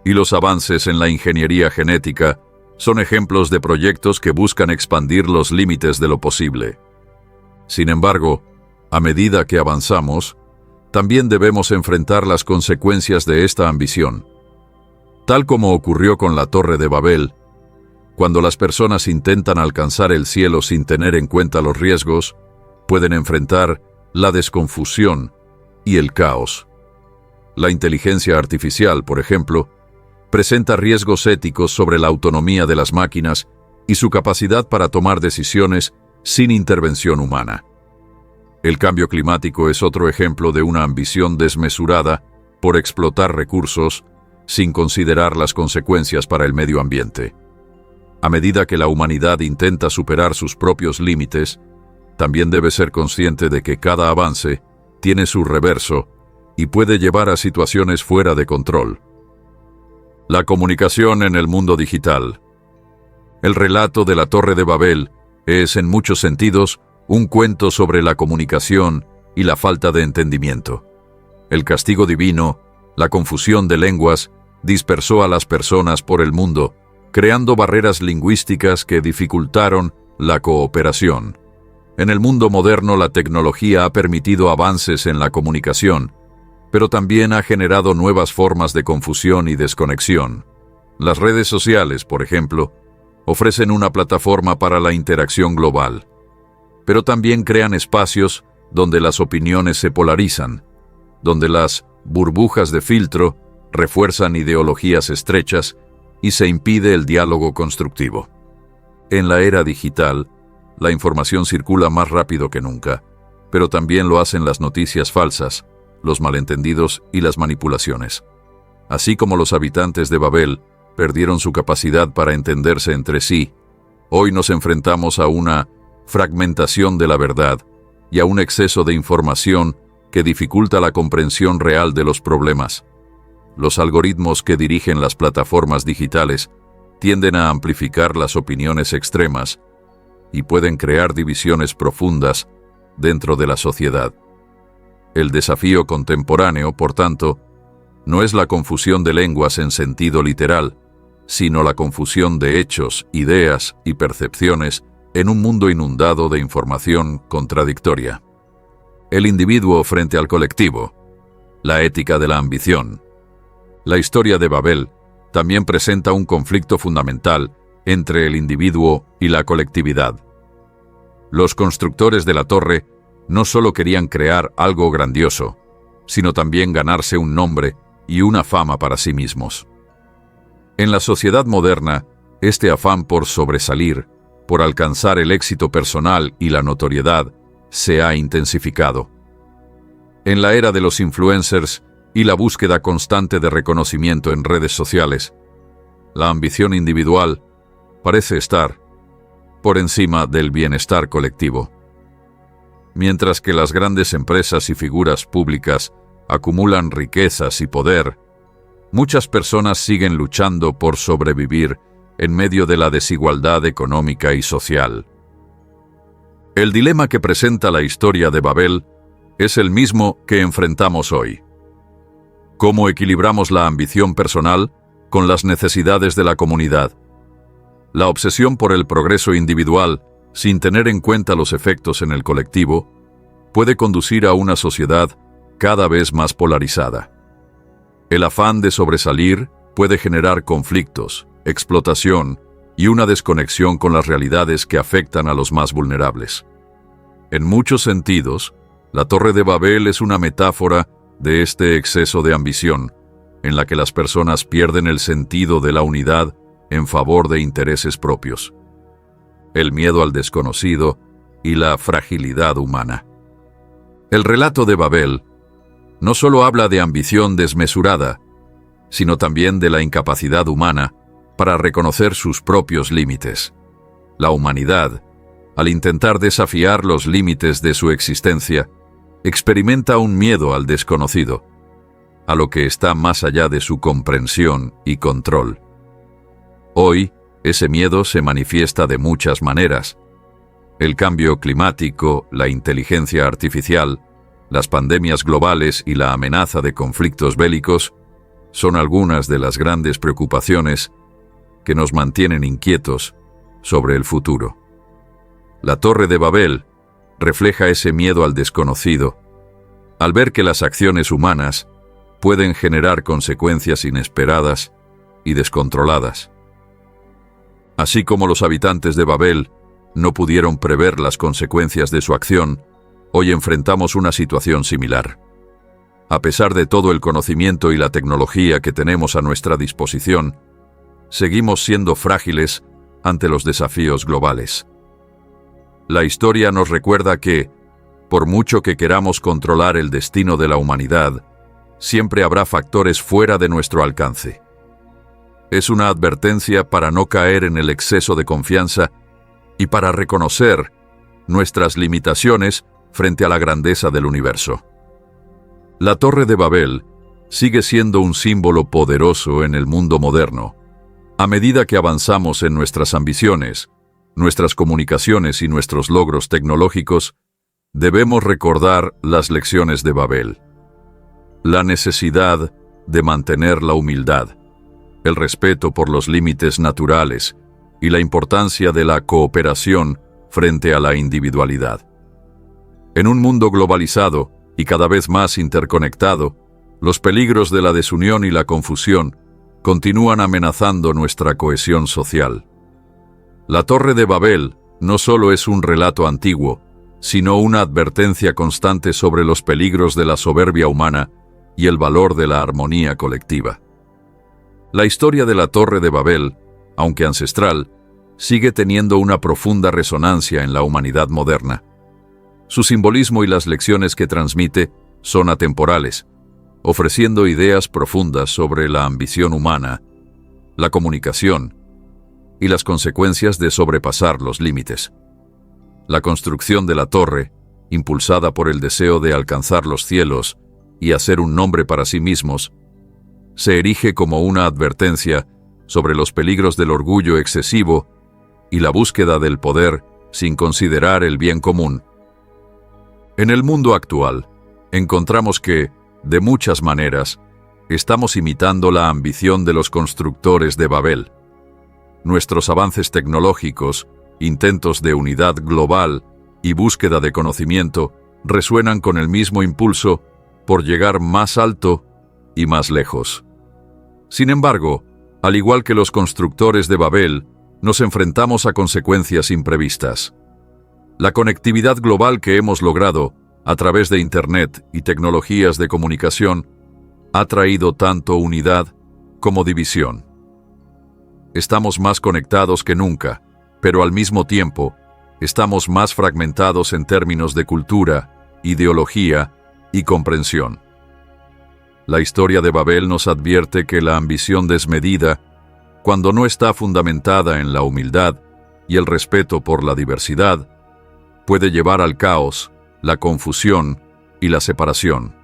Speaker 1: y los avances en la ingeniería genética son ejemplos de proyectos que buscan expandir los límites de lo posible. Sin embargo, a medida que avanzamos, también debemos enfrentar las consecuencias de esta ambición. Tal como ocurrió con la Torre de Babel, cuando las personas intentan alcanzar el cielo sin tener en cuenta los riesgos, pueden enfrentar la desconfusión y el caos. La inteligencia artificial, por ejemplo, presenta riesgos éticos sobre la autonomía de las máquinas y su capacidad para tomar decisiones sin intervención humana. El cambio climático es otro ejemplo de una ambición desmesurada por explotar recursos sin considerar las consecuencias para el medio ambiente. A medida que la humanidad intenta superar sus propios límites, también debe ser consciente de que cada avance tiene su reverso y puede llevar a situaciones fuera de control. La comunicación en el mundo digital. El relato de la Torre de Babel es, en muchos sentidos, un cuento sobre la comunicación y la falta de entendimiento. El castigo divino, la confusión de lenguas, dispersó a las personas por el mundo, creando barreras lingüísticas que dificultaron la cooperación. En el mundo moderno, la tecnología ha permitido avances en la comunicación, pero también ha generado nuevas formas de confusión y desconexión. Las redes sociales, por ejemplo, ofrecen una plataforma para la interacción global, pero también crean espacios donde las opiniones se polarizan, donde las burbujas de filtro refuerzan ideologías estrechas y se impide el diálogo constructivo. En la era digital, la información circula más rápido que nunca, pero también lo hacen las noticias falsas, los malentendidos y las manipulaciones. Así como los habitantes de Babel perdieron su capacidad para entenderse entre sí, hoy nos enfrentamos a una fragmentación de la verdad y a un exceso de información que dificulta la comprensión real de los problemas. Los algoritmos que dirigen las plataformas digitales tienden a amplificar las opiniones extremas y pueden crear divisiones profundas dentro de la sociedad. El desafío contemporáneo, por tanto, no es la confusión de lenguas en sentido literal, sino la confusión de hechos, ideas y percepciones en un mundo inundado de información contradictoria. El individuo frente al colectivo. La ética de la ambición. La historia de Babel también presenta un conflicto fundamental entre el individuo y la colectividad. Los constructores de la torre no solo querían crear algo grandioso, sino también ganarse un nombre y una fama para sí mismos. En la sociedad moderna, este afán por sobresalir, por alcanzar el éxito personal y la notoriedad, se ha intensificado. En la era de los influencers y la búsqueda constante de reconocimiento en redes sociales, la ambición individual parece estar por encima del bienestar colectivo. Mientras que las grandes empresas y figuras públicas acumulan riquezas y poder, muchas personas siguen luchando por sobrevivir en medio de la desigualdad económica y social. El dilema que presenta la historia de Babel es el mismo que enfrentamos hoy. ¿Cómo equilibramos la ambición personal con las necesidades de la comunidad? La obsesión por el progreso individual, sin tener en cuenta los efectos en el colectivo, puede conducir a una sociedad cada vez más polarizada. El afán de sobresalir puede generar conflictos, explotación y una desconexión con las realidades que afectan a los más vulnerables. En muchos sentidos, la Torre de Babel es una metáfora de este exceso de ambición, en la que las personas pierden el sentido de la unidad en favor de intereses propios, el miedo al desconocido y la fragilidad humana. El relato de Babel no solo habla de ambición desmesurada, sino también de la incapacidad humana para reconocer sus propios límites. La humanidad, al intentar desafiar los límites de su existencia, experimenta un miedo al desconocido, a lo que está más allá de su comprensión y control. Hoy, ese miedo se manifiesta de muchas maneras. El cambio climático, la inteligencia artificial, las pandemias globales y la amenaza de conflictos bélicos son algunas de las grandes preocupaciones que nos mantienen inquietos sobre el futuro. La Torre de Babel refleja ese miedo al desconocido, al ver que las acciones humanas pueden generar consecuencias inesperadas y descontroladas. Así como los habitantes de Babel no pudieron prever las consecuencias de su acción, hoy enfrentamos una situación similar. A pesar de todo el conocimiento y la tecnología que tenemos a nuestra disposición, seguimos siendo frágiles ante los desafíos globales. La historia nos recuerda que, por mucho que queramos controlar el destino de la humanidad, siempre habrá factores fuera de nuestro alcance. Es una advertencia para no caer en el exceso de confianza y para reconocer nuestras limitaciones frente a la grandeza del universo. La Torre de Babel sigue siendo un símbolo poderoso en el mundo moderno. A medida que avanzamos en nuestras ambiciones, nuestras comunicaciones y nuestros logros tecnológicos, debemos recordar las lecciones de Babel. La necesidad de mantener la humildad, el respeto por los límites naturales y la importancia de la cooperación frente a la individualidad. En un mundo globalizado y cada vez más interconectado, los peligros de la desunión y la confusión continúan amenazando nuestra cohesión social. La Torre de Babel no solo es un relato antiguo, sino una advertencia constante sobre los peligros de la soberbia humana y el valor de la armonía colectiva. La historia de la Torre de Babel, aunque ancestral, sigue teniendo una profunda resonancia en la humanidad moderna. Su simbolismo y las lecciones que transmite son atemporales, ofreciendo ideas profundas sobre la ambición humana, la comunicación y las consecuencias de sobrepasar los límites. La construcción de la torre, impulsada por el deseo de alcanzar los cielos y hacer un nombre para sí mismos, se erige como una advertencia sobre los peligros del orgullo excesivo y la búsqueda del poder sin considerar el bien común. En el mundo actual, encontramos que, de muchas maneras, estamos imitando la ambición de los constructores de Babel. Nuestros avances tecnológicos, intentos de unidad global y búsqueda de conocimiento resuenan con el mismo impulso por llegar más alto y más lejos. Sin embargo, al igual que los constructores de Babel, nos enfrentamos a consecuencias imprevistas. La conectividad global que hemos logrado a través de Internet y tecnologías de comunicación ha traído tanto unidad como división. Estamos más conectados que nunca, pero al mismo tiempo, estamos más fragmentados en términos de cultura, ideología y comprensión. La historia de Babel nos advierte que la ambición desmedida, cuando no está fundamentada en la humildad y el respeto por la diversidad, puede llevar al caos, la confusión y la separación.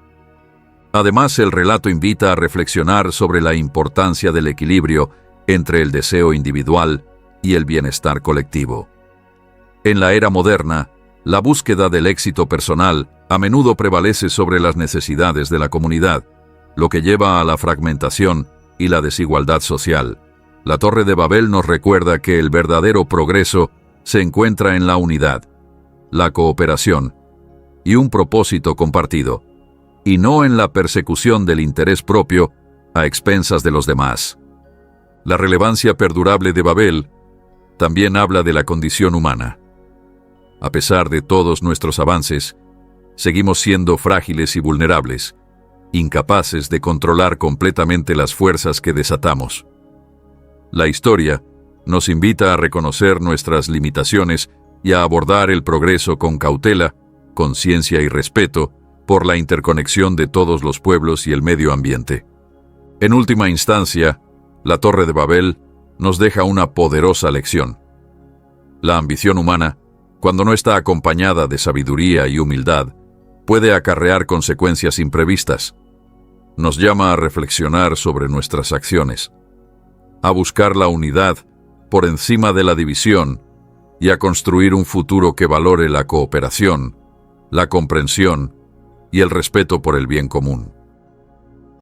Speaker 1: Además, el relato invita a reflexionar sobre la importancia del equilibrio entre el deseo individual y el bienestar colectivo. En la era moderna, la búsqueda del éxito personal a menudo prevalece sobre las necesidades de la comunidad, lo que lleva a la fragmentación y la desigualdad social. La Torre de Babel nos recuerda que el verdadero progreso se encuentra en la unidad, la cooperación y un propósito compartido, y no en la persecución del interés propio a expensas de los demás. La relevancia perdurable de Babel también habla de la condición humana. A pesar de todos nuestros avances, seguimos siendo frágiles y vulnerables, incapaces de controlar completamente las fuerzas que desatamos. La historia nos invita a reconocer nuestras limitaciones y a abordar el progreso con cautela, conciencia y respeto por la interconexión de todos los pueblos y el medio ambiente. En última instancia, la Torre de Babel nos deja una poderosa lección. La ambición humana, cuando no está acompañada de sabiduría y humildad, puede acarrear consecuencias imprevistas. Nos llama a reflexionar sobre nuestras acciones, a buscar la unidad por encima de la división y a construir un futuro que valore la cooperación, la comprensión y el respeto por el bien común.